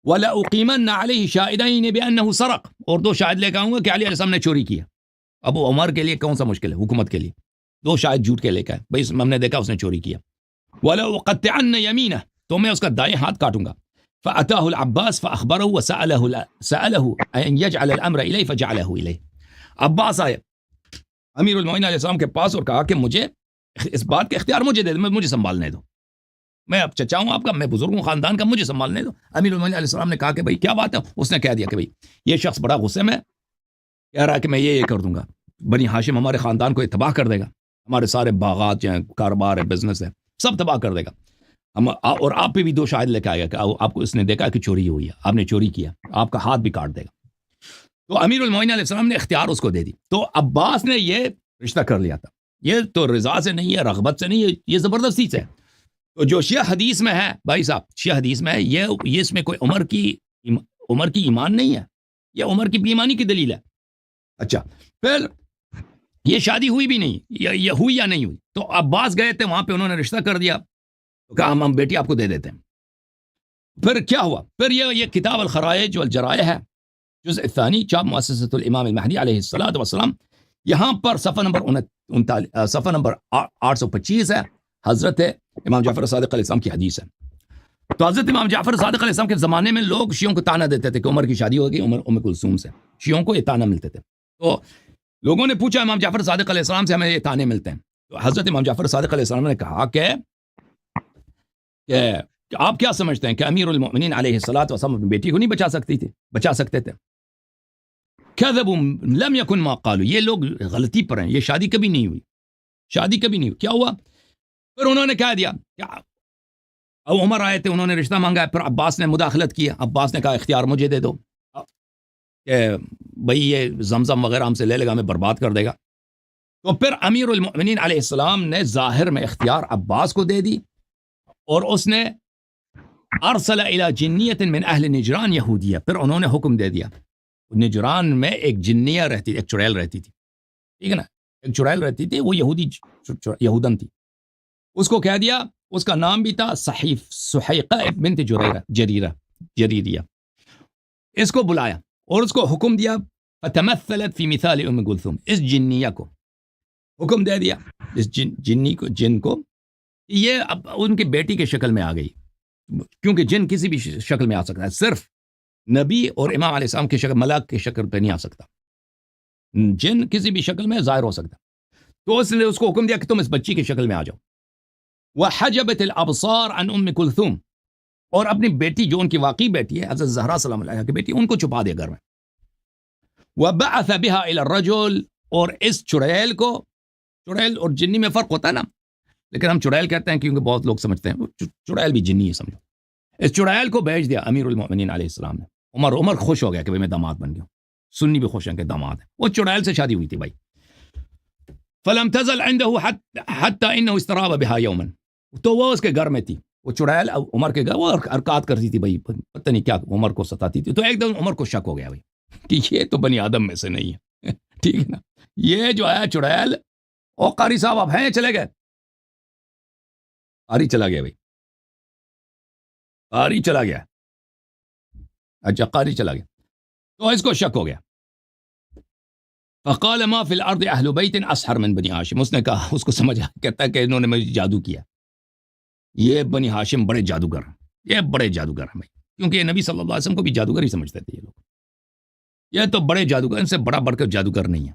ولا اقیمن علیہ شاہدین بانه سرق، اور دو شاہد لے کے آؤں گا کہ علی علیہ السلام نے چوری کیا۔ اب عمر کے لیے کون سا مشکل ہے حکومت کے لیے، دو شاہد جھوٹ کے لے کے بھائی ہم نے دیکھا اس نے چوری کیا۔ ولا اقطعن یمینہ، تو میں اس کا دائیں ہاتھ کاٹوں گا۔ فاتاه العباس فاخبره وساله ان يجعل الامر اليه فجعله اليه، عباس آئے امیر المومنین علیہ السلام کے پاس اور کہا کہ مجھے اس بات کا اختیار مجھے دے دو، مجھے سنبھالنے دو، میں اب چچا ہوں آپ کا، میں بزرگ ہوں خاندان کا، مجھے سنبھالنے دو۔ امیر المومنین علیہ السلام نے کہا کہ بھائی کیا بات ہے، اس نے کہہ دیا کہ بھائی یہ شخص بڑا غصے میں کہہ رہا ہے کہ میں یہ کر دوں گا، بنی ہاشم ہمارے خاندان کو تباہ کر دے گا، ہمارے سارے باغات جو ہیں، کاروبار ہے، بزنس ہے، سب تباہ کر دے گا۔ اور آپ پہ بھی 2 شاہد لے کے آئے گا کہ آپ کو اس نے دیکھا کہ چوری ہوئی ہے، آپ نے چوری کیا، آپ کا ہاتھ بھی کاٹ دے گا. تو امیر المومنین علیہ السلام نے اختیار اس کو دے دی. تو عباس نے یہ رشتہ کر لیا تھا. یہ تو رضا سے نہیں ہے، رغبت سے نہیں ہے، یہ زبردستی سے. تو جو شیعہ حدیث میں ہے بھائی صاحب، شیعہ حدیث میں ہے، یہ اس میں کوئی عمر کی ایمان نہیں ہے، یہ عمر کی ایمانی کی دلیل ہے. اچھا، پھر یہ شادی ہوئی بھی نہیں، یہ ہوئی یا نہیں ہوئی. تو عباس گئے تھے وہاں پہ، انہوں نے رشتہ کر دیا، تو کہا ہم بیٹی آپ کو دے دیتے ہیں. پھر کیا ہوا؟ پھر یہ کتاب الخرائج والجرائح ہے، جزء الثانی، چاپ مؤسسۃ الامام المہدی علیہ الصلوۃ والسلام. یہاں پر صفحہ نمبر 825 ہے، حضرت امام جعفر صادق علیہ السلام کی حدیث ہے. تو حضرت امام جعفر صادق علیہ السلام کے زمانے میں لوگ شیعوں کو تانا دیتے تھے کہ عمر کی شادی ہو گئی ام کلثوم سے. شیعوں کو یہ تانا ملتے تھے. تو لوگوں نے پوچھا امام جعفر صادق علیہ السلام سے، ہمیں یہ تانے ملتے ہیں. تو حضرت امام جعفر صادق علیہ السلام نے کہا کہ آپ کیا سمجھتے ہیں کہ امیر المؤمنین علیہ الصلوۃ والسلام اپنی بیٹی کو نہیں بچا سکتے تھے؟ کذبوا لم یکن ما قالوا، یہ لوگ غلطی پر ہیں، یہ شادی کبھی نہیں ہوئی. کیا ہوا؟ پھر انہوں نے کہہ دیا کہ اب عمر آئے تھے، انہوں نے رشتہ مانگا. پھر عباس نے مداخلت کیا. عباس نے کہا اختیار مجھے دے دو کہ بھئی یہ زمزم وغیرہ ہم سے لے لے گا، ہمیں برباد کر دے گا. تو پھر امیر المؤمنین علیہ السلام نے ظاہر میں اختیار عباس کو دے دی، اور اس نے ارسل الی جنیت من اہل نجران یہودیہ، پھر انہوں نے حکم دے دیا. نجران میں ایک جنیہ رہتی تھی، ایک چڑیل رہتی تھی، ٹھیک ہے نا، ایک چڑیل رہتی تھی، وہ یہودن تھی. اس کو کہہ دیا، اس کا نام بھی تھا سحیقہ بنت جریریہ. اس کو بلایا اور اس کو حکم دیا، فتمثلت فی مثال ام کلثوم، اس جنیہ کو حکم دے دیا، اس جن کو یہ اب ان کی بیٹی کے شکل میں آ گئی، کیونکہ جن کسی بھی شکل میں آ سکتا ہے، صرف نبی اور امام علیہ السلام کی شکل، ملک کی شکل پہ نہیں آ سکتا. جن کسی بھی شکل میں ظاہر ہو سکتا. تو اس نے اس کو حکم دیا کہ تم اس بچی کی شکل میں آ جاؤ. وحجبت الابصار عن ام کلثوم، اور اپنی بیٹی جو ان کی واقعی بیٹی ہے حضرت زہرا سلام اللہ علیہا کی بیٹی، ان کو چھپا دیا گھر میں. وبعث بها الى الرجل، اور اس چڑیل کو، چڑیل اور جنی میں فرق ہوتا ہے نا، لیکن ہم چڑیل کہتے ہیں کیونکہ بہت لوگ سمجھتے ہیں چڑیل بھی جنی ہے، سمجھو. اس چڑیل کو بھیج دیا امیر المؤمنین علیہ السلام نے. عمر خوش ہو گیا کہ میں داماد بن گیا. سنی بھی خوش ہیں کہ داماد ہے. وہ چڑیل سے شادی ہوئی تھی بھائی. فلم تزل عنده حتى انه استراب بها يوما، تو وہ اس کے گھر میں تھی، وہ چڑیل عمر کے گھر، وہ حرکات کرتی تھی بھائی، پتہ نہیں کیا عمر کو ستاتی تھی. تو ایک دم عمر کو شک ہو گیا بھائی کہ یہ تو بنی آدم میں سے نہیں ہے. ٹھیک ہے نا، یہ جو ہے چڑیل. او قاری صاحب آپ ہیں؟ چلے گئے؟ قاری چلا گیا بھائی، قاری چلا گیا. اچھا، قاری چلا گیا. تو اس کو شک ہو گیا. فقال ما فی الارض اہل بیت اسحر من بنی ہاشم، اس نے کہا، اس کو سمجھا، کہتا ہے کہ انہوں نے مجھے جادو کیا، یہ بنی ہاشم بڑے جادوگر ہیں، یہ بڑے جادوگر ہیں بھائی، کیونکہ یہ نبی صلی اللہ علیہ وسلم کو بھی جادوگر ہی سمجھتے تھے یہ لوگ. یہ تو بڑے جادوگر، ان سے بڑا بڑھ کر جادوگر نہیں ہے.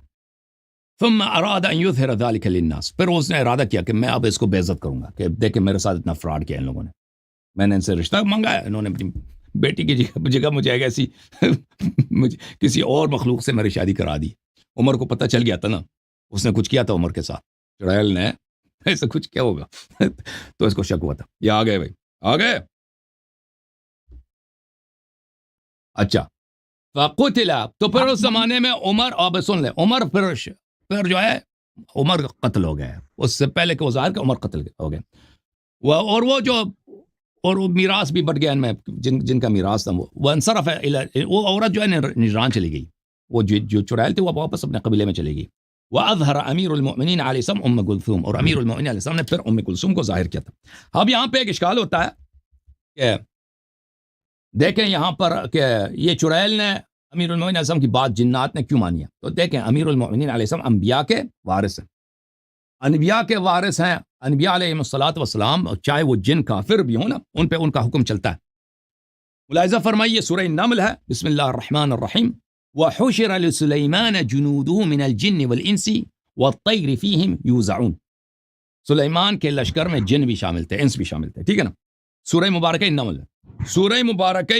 ثم اراد ان یظہر ذلك للناس، پھر اس نے ارادہ کیا کہ میں اب اس کو بے عزت کروں گا، کہ دیکھیں میرے ساتھ اتنا فراڈ کیا ان لوگوں نے، میں نے ان سے رشتہ مانگا ہے، انہوں نے اپنی بیٹی کی جگہ مجھے ایسی کسی اور مخلوق سے میری شادی کرا دی. عمر کو پتہ چل گیا تھا نا، اس نے کچھ کیا تھا عمر کے ساتھ، چڑیل نے ایسا کچھ کیا ہوگا. تو اس کو شک ہوا تھا. یہ آ گئے بھائی، آ گئے. اچھا، فقتل، تو پھر اس زمانے میں عمر، اب سن لے، عمر پھر جو ہے عمر قتل ہو گیا. اس سے پہلے کہ وہ ظاہر کہ عمر قتل ہو گئے. اور وہ جو، اور وہ میراث بھی بٹ گیا ان میں، جن کا میراث تھا وہ انصرف ہے، وہ عورت جو ہے نجران چلی گئی، وہ جو چڑیل تھے وہ واپس اپنے قبیلے میں چلے گئی. وَأَظْهَرَ أَمِيرُ الْمُؤْمِنِينَ عَلَيْهِ السَّلَامُ أُمَّ كُلْثُومَ، اور امیر المؤمنین علیہ السلام نے پھر ام کلثوم کو ظاہر کیا تھا. اب یہاں پہ ایک اشکال ہوتا ہے کہ دیکھیں یہاں پر کہ یہ چڑیل نے امیر المؤمنین علیہ السلام کی بات جنات نے کیوں مانی ہے. تو دیکھیں امیر المؤمنین علیہ السلام انبیاء کے وارث ہیں، انبیاء کے وارث ہیں. انبیاء علیہ الصلوۃ والسلام چاہے وہ جن کافر بھی ہوں نا، ان پہ ان کا حکم چلتا ہے. ملاحظہ فرمائیے سورہ نمل ہے، بسم اللہ الرحمن الرحیم. وَحُشِرَ لِسُلَيْمَانَ جُنُودُهُ مِنَ الْجِنِّ وَالْإِنسِ وَالطَّيْرِ فِيهِمْ يُوزَعُونَ، سلیمان کے لشکر میں جن بھی شامل تھے، انس بھی شامل تھے. ٹھیک ہے نا. سورہ مبارکہ نمل، سورہ مبارکہ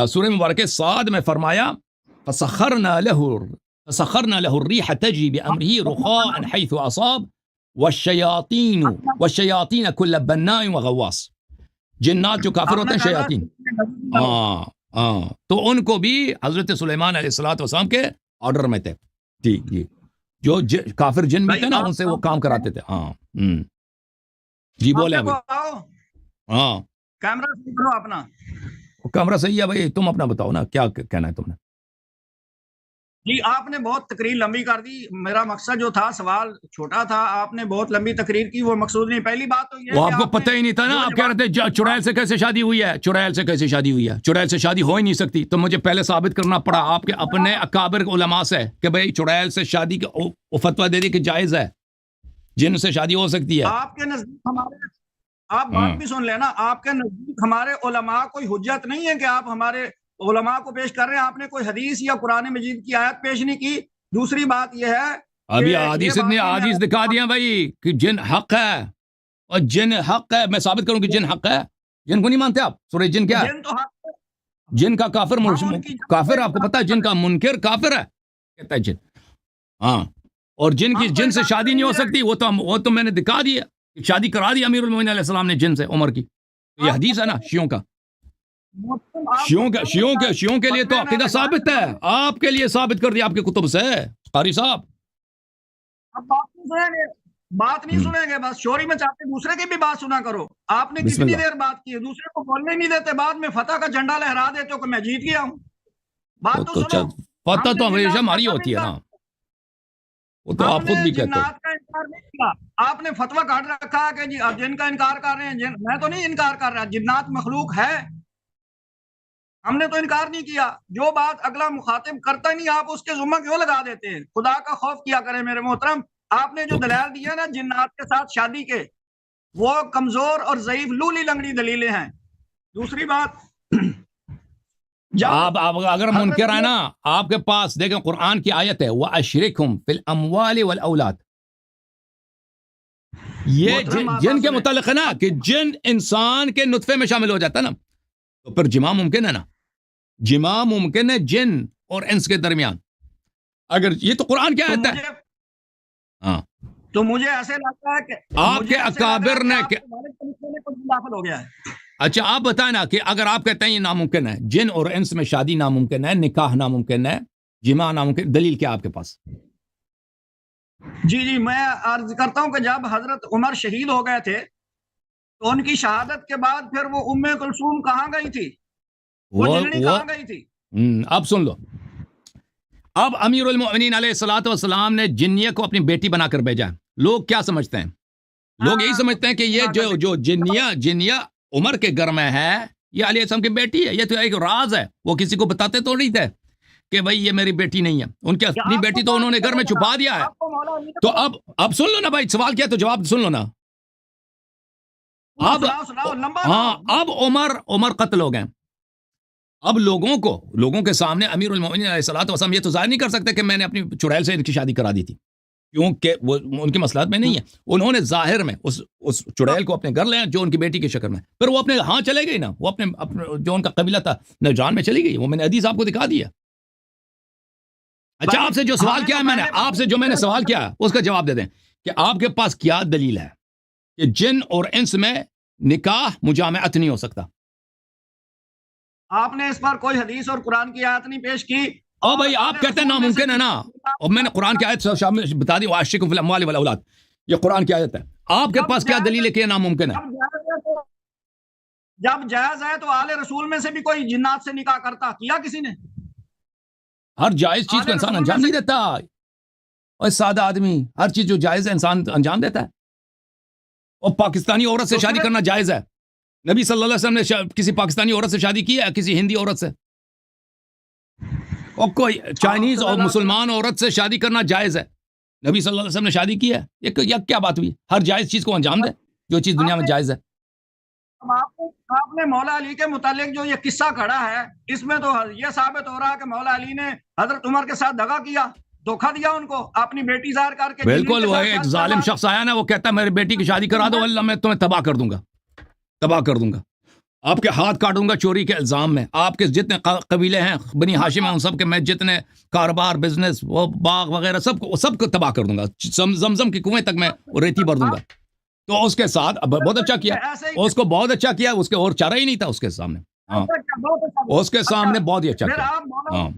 سورہ مبارکہ صاد میں فرمایا فَسَخَّرْنَا لَهُ الرِّيحَ تَجْرِي بِأَمْرِهِ رُخَاءً حَيْثُ أَصَابَ والشیاطین والشیاطین کل بناء وغواص، جنات جو کافر ہوتے ہیں شیاطین، ہاں تو ان کو بھی حضرت سلیمان علیہ الصلوۃ والسلام کے آرڈر میں تھے، جی جو کافر جن بھی تھے نا ان سے وہ کام کراتے تھے. ہاں جی بولے ابھی. ہاں کیمرہ کرو اپنا. کیمرہ صحیح ہے بھائی، تم اپنا بتاؤ نا کیا کہنا ہے تم نے. جی آپ نے بہت تقریر لمبی کر دی، میرا مقصد جو تھا سوال چھوٹا تھا، آپ نے بہت لمبی تقریر کی، وہ مقصود نہیں. پہلی بات تو یہ وہ آپ کو پتہ ہی نہیں تھا نا، آپ کہہ رہے تھے چڑیل سے کیسے شادی ہوئی ہے، چڑیل سے کیسے شادی ہوئی ہے، چڑیل سے شادی ہو ہی نہیں سکتی. تو مجھے پہلے ثابت کرنا پڑا آپ کے اپنے اکابر علماء سے کہ بھائی چڑیل سے شادی کا فتویٰ دے دی کہ جائز ہے، جن سے شادی ہو سکتی ہے. آپ کے نزدیک ہمارے، آپ بات بھی سن لینا، آپ کے نزدیک ہمارے علماء کوئی حجت نہیں ہے کہ آپ ہمارے علماء کو پیش کر رہے ہیں. آپ نے کوئی حدیث یا قرآن مجید کی آیت پیش نہیں کی. دوسری بات یہ ہے ابھی حدیث دکھا دیا بھائی کہ جن حق ہے، اور جن حق ہے میں ثابت کروں کہ جن حق ہے. جن کو نہیں مانتے آپ؟ سورہ جن کیا ہے؟ جن کا کافر کافر آپ کو پتا ہے، جن کا منکر کافر ہے کہتا ہے جن. ہاں اور جن کی جن سے شادی نہیں ہو سکتی وہ تو میں نے دکھا دیا، شادی کرا دی امیر المومنین علیہ السلام نے جن سے، عمر کی. یہ حدیث ہے نا شیعوں کا، شیعوں کے لیے تو عقیدہ ثابت ہے، آپ کے لیے ثابت کر دیا آپ کے کتب سے قاری صاحب. اب بات نہیں سنیں گے، بس چوری میں چاہتے دوسرے کی بھی بات سنا کرو. آپ نے کتنی دیر بات کی ہے، دوسرے کو بولنے نہیں دیتے، بعد میں فتح کا جھنڈا لہرا دیتے ہو کہ میں جیت گیا ہوں. بات تو سنو. فتح تو ہمیشہ ہماری ہوتی ہے نا، وہ تو آپ خود بھی کہتے ہو. جنات کا انکار نہیں کیا، آپ نے فتویٰ کاٹ رکھا کہ جی اب جن کا انکار کر رہے ہیں. میں تو نہیں انکار کر رہا، جنات مخلوق ہے، ہم نے تو انکار نہیں کیا. جو بات اگلا مخاطب کرتا ہی نہیں آپ اس کے ذمہ کیوں لگا دیتے ہیں؟ خدا کا خوف کیا کریں میرے محترم. آپ نے جو دلائل دیا نا جنات کے ساتھ شادی کے، وہ کمزور اور ضعیف لولی لنگڑی دلیلیں ہیں. دوسری بات، آپ اگر منکر ہے نا، آپ کے پاس دیکھیں قرآن کی آیت ہے وَأَشْرِكْهُمْ فِي الْأَمْوَالِ وَالْأَوْلَادِ. یہ جن کے متعلق ہے نا کہ جن انسان کے نطفے میں شامل ہو جاتا ہے نا، تو پھر جماع ممکن ہے نا، جماع ممکن ہے جن اور انس کے درمیان. اگر یہ تو قرآن کی آیت ہے. ہاں تو مجھے ایسے لگتا ہے کہ آپ کے اکابر نے داخل ہو گیا ہے. اچھا آپ بتائیں نا کہ اگر آپ کہتے ہیں یہ ناممکن ہے، جن اور انس میں شادی ناممکن ہے، نکاح ناممکن ہے، جماع ناممکن، دلیل کیا آپ کے پاس؟ جی میں عرض کرتا ہوں کہ جب حضرت عمر شہید ہو گئے تھے تو ان کی شہادت کے بعد پھر وہ ام کلثوم کہاں گئی تھی، وہ جننی کہاں گئی تھی؟ اب سن لو، اب امیر المؤمنین علیہ الصلوۃ والسلام نے جنیہ کو اپنی بیٹی بنا کر بھیجا. لوگ کیا سمجھتے ہیں؟ لوگ یہی سمجھتے ہیں کہ یہ جو جنیہ عمر کے گھر میں ہے، یہ علیہ السلام کی بیٹی ہے. یہ تو ایک راز ہے، وہ کسی کو بتاتے تو نہیں تھے کہ بھائی یہ میری بیٹی نہیں ہے. ان کی اپنی بیٹی تو انہوں نے گھر میں چھپا دیا ہے. تو اب سن لو نا بھائی، سوال کیا تو جواب سن لو نا. اب عمر قتل ہو گئے. اب لوگوں کے سامنے امیر المؤمنین علیہ الصلوۃ والسلام یہ تو ظاہر نہیں کر سکتے کہ میں نے اپنی چڑیل سے ان کی شادی کرا دی تھی، کیونکہ وہ ان کی مصلحت میں نہیں ہے. انہوں نے ظاہر میں اس چڑیل کو اپنے گھر لے جو ان کی بیٹی کی شکل میں، پھر وہ اپنے ہاں چلے گئی نا، وہ اپنے جو ان کا قبیلہ تھا نجران میں چلی گئی. وہ میں نے حدیث آپ کو دکھا دیا. اچھا آپ سے جو سوال کیا ہے، میں نے آپ سے جو میں نے سوال کیا اس کا جواب دے دیں کہ آپ کے پاس کیا دلیل ہے کہ جن اور انس میں نکاح مجامعت نہیں ہو سکتا؟ آپ نے اس پر کوئی حدیث اور قرآن کی آیت نہیں پیش کی. او بھائی آپ کہتے ہیں ناممکن ہے نا، اور میں نے قرآن کی آیت شامل بتا دی، وَأَشْرِكْهُمْ فِي الْأَمْوَالِ وَالْأَوْلَادِ. یہ قرآن کی آیت ہے. آپ کے پاس کیا دلیل ہے کہ یہ ناممکن ہے؟ جب جائز ہے تو آل رسول میں سے بھی کوئی جنات سے نکاح کرتا کیا کسی نے؟ ہر جائز چیز کو انسان انجام نہیں دیتا. اور سادہ آدمی ہر چیز جو جائز ہے انسان انجام دیتا ہے. اور پاکستانی عورت سے شادی کرنا جائز ہے. نبی صلی اللہ علیہ وسلم نے کسی پاکستانی عورت سے شادی کی ہے، کسی ہندی عورت سے؟ اور کوئی چائنیز اور مسلمان عورت سے شادی کرنا جائز ہے. نبی صلی اللہ علیہ وسلم نے شادی کی ہے. یہ کیا بات ہوئی؟ ہر جائز چیز کو انجام دے جو چیز دنیا میں جائز ہے. اب آپ نے مولا علی کے متعلق جو یہ قصہ کھڑا ہے، اس میں تو یہ ثابت ہو رہا ہے کہ مولا علی نے حضرت عمر کے ساتھ دغا کیا، دھوکہ دیا ان کو، اپنی بیٹی ظاہر کر کے. بالکل، وہ ایک ظالم شخص آیا نا، وہ کہتا ہے میری بیٹی کی شادی کرا دو، اللہ میں تمہیں تباہ کر دوں گا. آپ کے ہاتھ کاٹوں گا چوری کے الزام میں. آپ کے جتنے قبیلے ہیں بنی ہاشم ہیں ان سب کے میں جتنے کاروبار بزنس وہ باغ وغیرہ سب کو تباہ کر دوں گا. زمزم کی کنویں تک میں ریتی بھر دوں گا. تو اس کے ساتھ بہت اچھا کیا, اس کو بہت اچھا کیا, اس کے اور چارہ ہی نہیں تھا اس کے سامنے. ہاں اس کے سامنے بہت ہی اچھا کیا. ہاں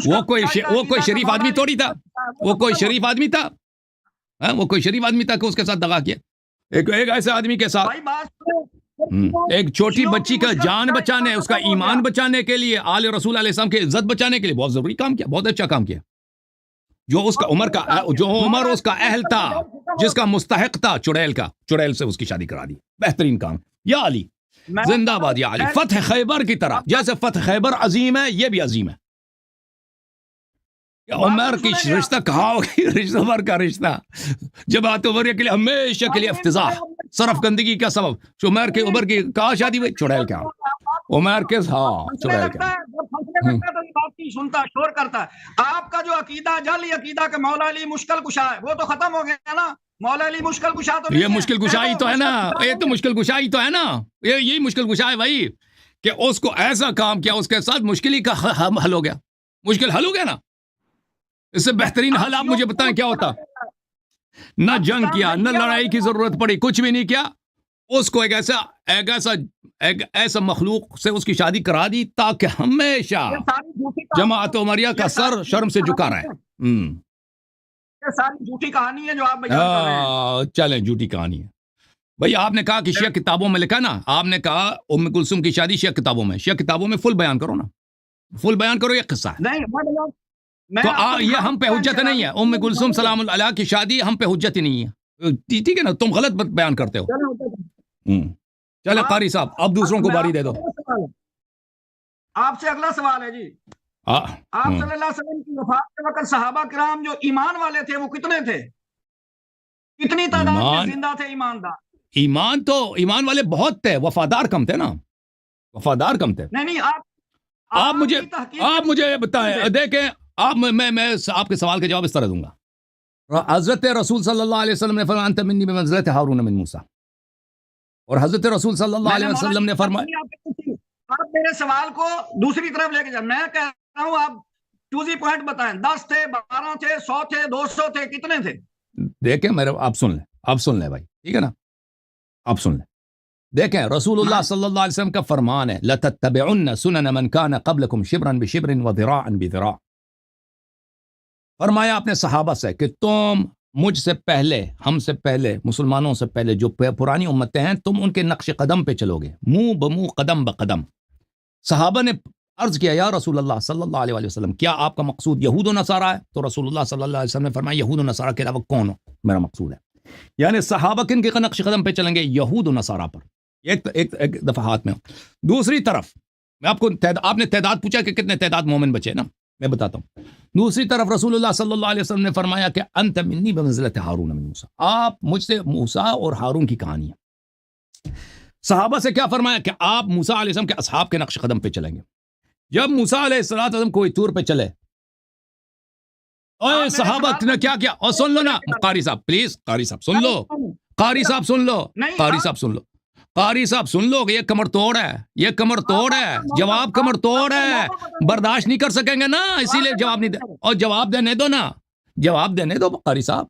وہ کوئی شریف آدمی تھوڑی تھا, وہ کوئی شریف آدمی تھا, وہ کوئی شریف آدمی تھا کہ اس کے ساتھ دغا کیا. ایک ایسے آدمی کے ساتھ ایک چھوٹی بچی کا جان بچانے, اس کا ایمان بچانے کے لیے, آل رسول علیہ السلام کی عزت بچانے کے لیے بہت ضروری کام کیا, بہت اچھا کام کیا. جو عمر اس کا اہل تھا, جس کا مستحق تھا چڑیل سے اس کی شادی کرا دی. بہترین کام. یا علی زندہ باد, یا علی. فتح خیبر کی طرح, جیسے فتح خیبر عظیم ہے یہ بھی عظیم ہے. عمر کی رشتہ کہا ہوگی, رشتہ عمر کا رشتہ جماعت عمریہ کے لیے ہمیشہ کے لیے افتضاح, صرف گندگی کا سبب. عمر کی کہا شادی ہوئی, چڑیل کیا عمر کے, ہاں چڑیل کیا. سنتا شور کرتا ہے. آپ کا جو عقیدہ جعلی عقیدہ کہ مولا علی مشکل کشا ہے, وہ تو ختم ہو گیا نا. مولا علی مشکل کشا تو یہ مشکل کشائی تو ہے نا, یہ تو مشکل کشائی تو ہے نا, یہی مشکل کشا ہے بھائی, کہ اس کو ایسا کام کیا اس کے ساتھ مشکل ہی کا حل ہو گیا. مشکل حل ہو گیا نا. اس سے بہترین حل آپ مجھے بتائیں کیا ہوتا. نہ جنگ کیا, نہ لڑائی کی ضرورت پڑی, کچھ بھی نہیں کیا. اس کو ایک ایسا مخلوق سے اس کی شادی کرا دی تاکہ ہمیشہ جماعت عمریہ کا سر شرم سے جھکا رہے. یہ ساری جھوٹی کہانی ہے جو آپ بیان کر رہے ہیں. چلیں جھوٹی کہانی ہے بھائی. آپ نے کہا کہ شیعہ کتابوں میں لکھا نا, آپ نے کہا ام کلثوم کی شادی شیعہ کتابوں میں, شیعہ کتابوں میں فل بیان کرو نا, فل بیان کرو. یہ قصہ ہے نہیں, تو یہ ہم پہ حجت نہیں ہے. ام کلثوم سلام اللہ علیہ کی شادی ہم پہ حجت ہی نہیں ہے. ٹھیک ہے نا, تم غلط بیان کرتے ہو. چلے قاری صاحب اب دوسروں کو باری دے دو. آپ سے اگلا سوال ہے جی. آپ صلی اللہ علیہ وسلم کی وفات کے وقت صحابہ کرام جو ایمان والے تھے وہ کتنے تھے؟ کتنی تعداد میں زندہ تھے ایماندار؟ ایمان والے بہت تھے, وفادار کم تھے نا, وفادار کم تھے. نہیں آپ مجھے بتائیں, دیکھیں آپ, میں آپ کے سوال کا جواب اس طرح دوں گا. حضرت رسول صلی اللہ علیہ وسلم نے فرمایا انت منی بمنزلۃ ہارون من موسیٰ, اور حضرت رسول صلی اللہ علیہ وسلم نے فرمایا. آپ میرے سوال کو دوسری طرف لے کے جائیں. میں کہہ رہا ہوں آپ چوزی پوائنٹ بتائیں. 10 تھے, 12 تھے, 100 تھے, 200 تھے, کتنے تھے؟ دیکھیں میرے, آپ سن لیں بھائی, ٹھیک ہے نا, آپ سن لیں. دیکھیں رسول اللہ صلی اللہ علیہ وسلم کا فرمان ہے لَتَتَّبِعُنَّ سُنَنَ مَنْ كَانَ قَبْلَكُمْ شِبْرًا بِشِبْرٍ وَذِرَاعًا بِذِرَاع. فرمایا اپنے صحابہ سے کہ تم مجھ سے پہلے, ہم سے پہلے, مسلمانوں سے پہلے جو پرانی امتیں ہیں, تم ان کے نقش قدم پہ چلو گے, منہ بمنہ قدم بقدم. صحابہ نے عرض کیا یا رسول اللہ صلی اللہ علیہ وسلم کیا آپ کا مقصود یہود و نصارہ ہے؟ تو رسول اللہ صلی اللہ علیہ وسلم نے فرمایا یہود و نصارہ کے علاوہ کون ہو میرا مقصود ہے. یعنی صحابہ کن کے نقش قدم پہ چلیں گے؟ یہود و نصارہ پر. ایک دفعہ ہاتھ میں. دوسری طرف میں آپ نے تعداد پوچھا کہ کتنے تعداد مومن بچے نا, میں بتاتا ہوں. دوسری طرف رسول اللہ صلی اللہ علیہ وسلم نے فرمایا کہ انت منی بمنزلۃ ہارون من موسیٰ, آپ مجھ سے موسیٰ اور ہارون کی کہانی ہے. صحابہ سے کیا فرمایا کہ آپ موسیٰ علیہ السلام کے اصحاب کے نقش قدم پہ چلیں گے. جب موسیٰ علیہ السلام کوئی طور پہ چلے, اوے صحابہ نے کیا کیا, اور سن لو نا قاری صاحب, پلیز قاری صاحب سن لو, قاری صاحب سن لو, قاری صاحب سن لو, قاری صاحب سن لو کہ یہ کمر توڑ ہے, یہ کمر توڑ ہے, جواب کمر توڑ ہے, برداشت نہیں کر سکیں گے نا, اسی لیے جواب نہیں دے, اور جواب دینے دو نا, جواب دینے دو قاری صاحب.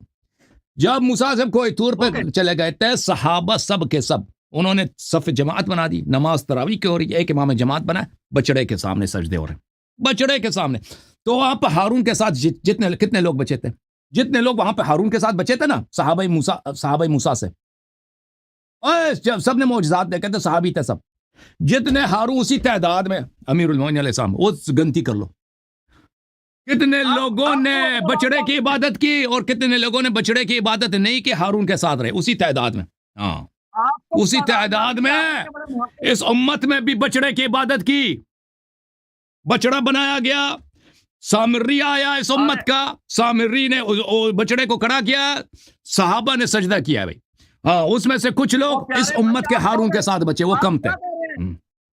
جب موسیٰ صاحب کوئی طور پہ چلے گئے تھے, صحابہ سب کے سب انہوں نے صف جماعت بنا دی, نماز تراویح کی ہو رہی ہے, ایک امام جماعت بنا, بچڑے کے سامنے سجدے ہو رہے ہیں, بچڑے کے سامنے. تو وہاں پہ ہارون کے ساتھ کتنے لوگ بچے تھے, جتنے لوگ وہاں پہ ہارون کے ساتھ بچے تھے نا صحابہ موسیٰ سے, سب نے معجزات دیکھے تھے, صحابی تھے سب, جتنے ہارون اسی تعداد میں امیر المومنین علیہ السلام, وہ گنتی کر لو کتنے لوگوں نے بچڑے کی عبادت کی اور کتنے لوگوں نے بچڑے کی عبادت نہیں کی, ہارون کے ساتھ رہے اسی تعداد میں. ہاں اسی تعداد میں اس امت میں بھی بچڑے کی عبادت کی, بچڑا بنایا گیا, سامری آیا اس امت کا, سامری نے بچڑے کو کھڑا کیا, صحابہ نے سجدہ کیا بھائی. ہاں اس میں سے کچھ لوگ اس امت کے ہارون کے ساتھ بچے, وہ کم تھے.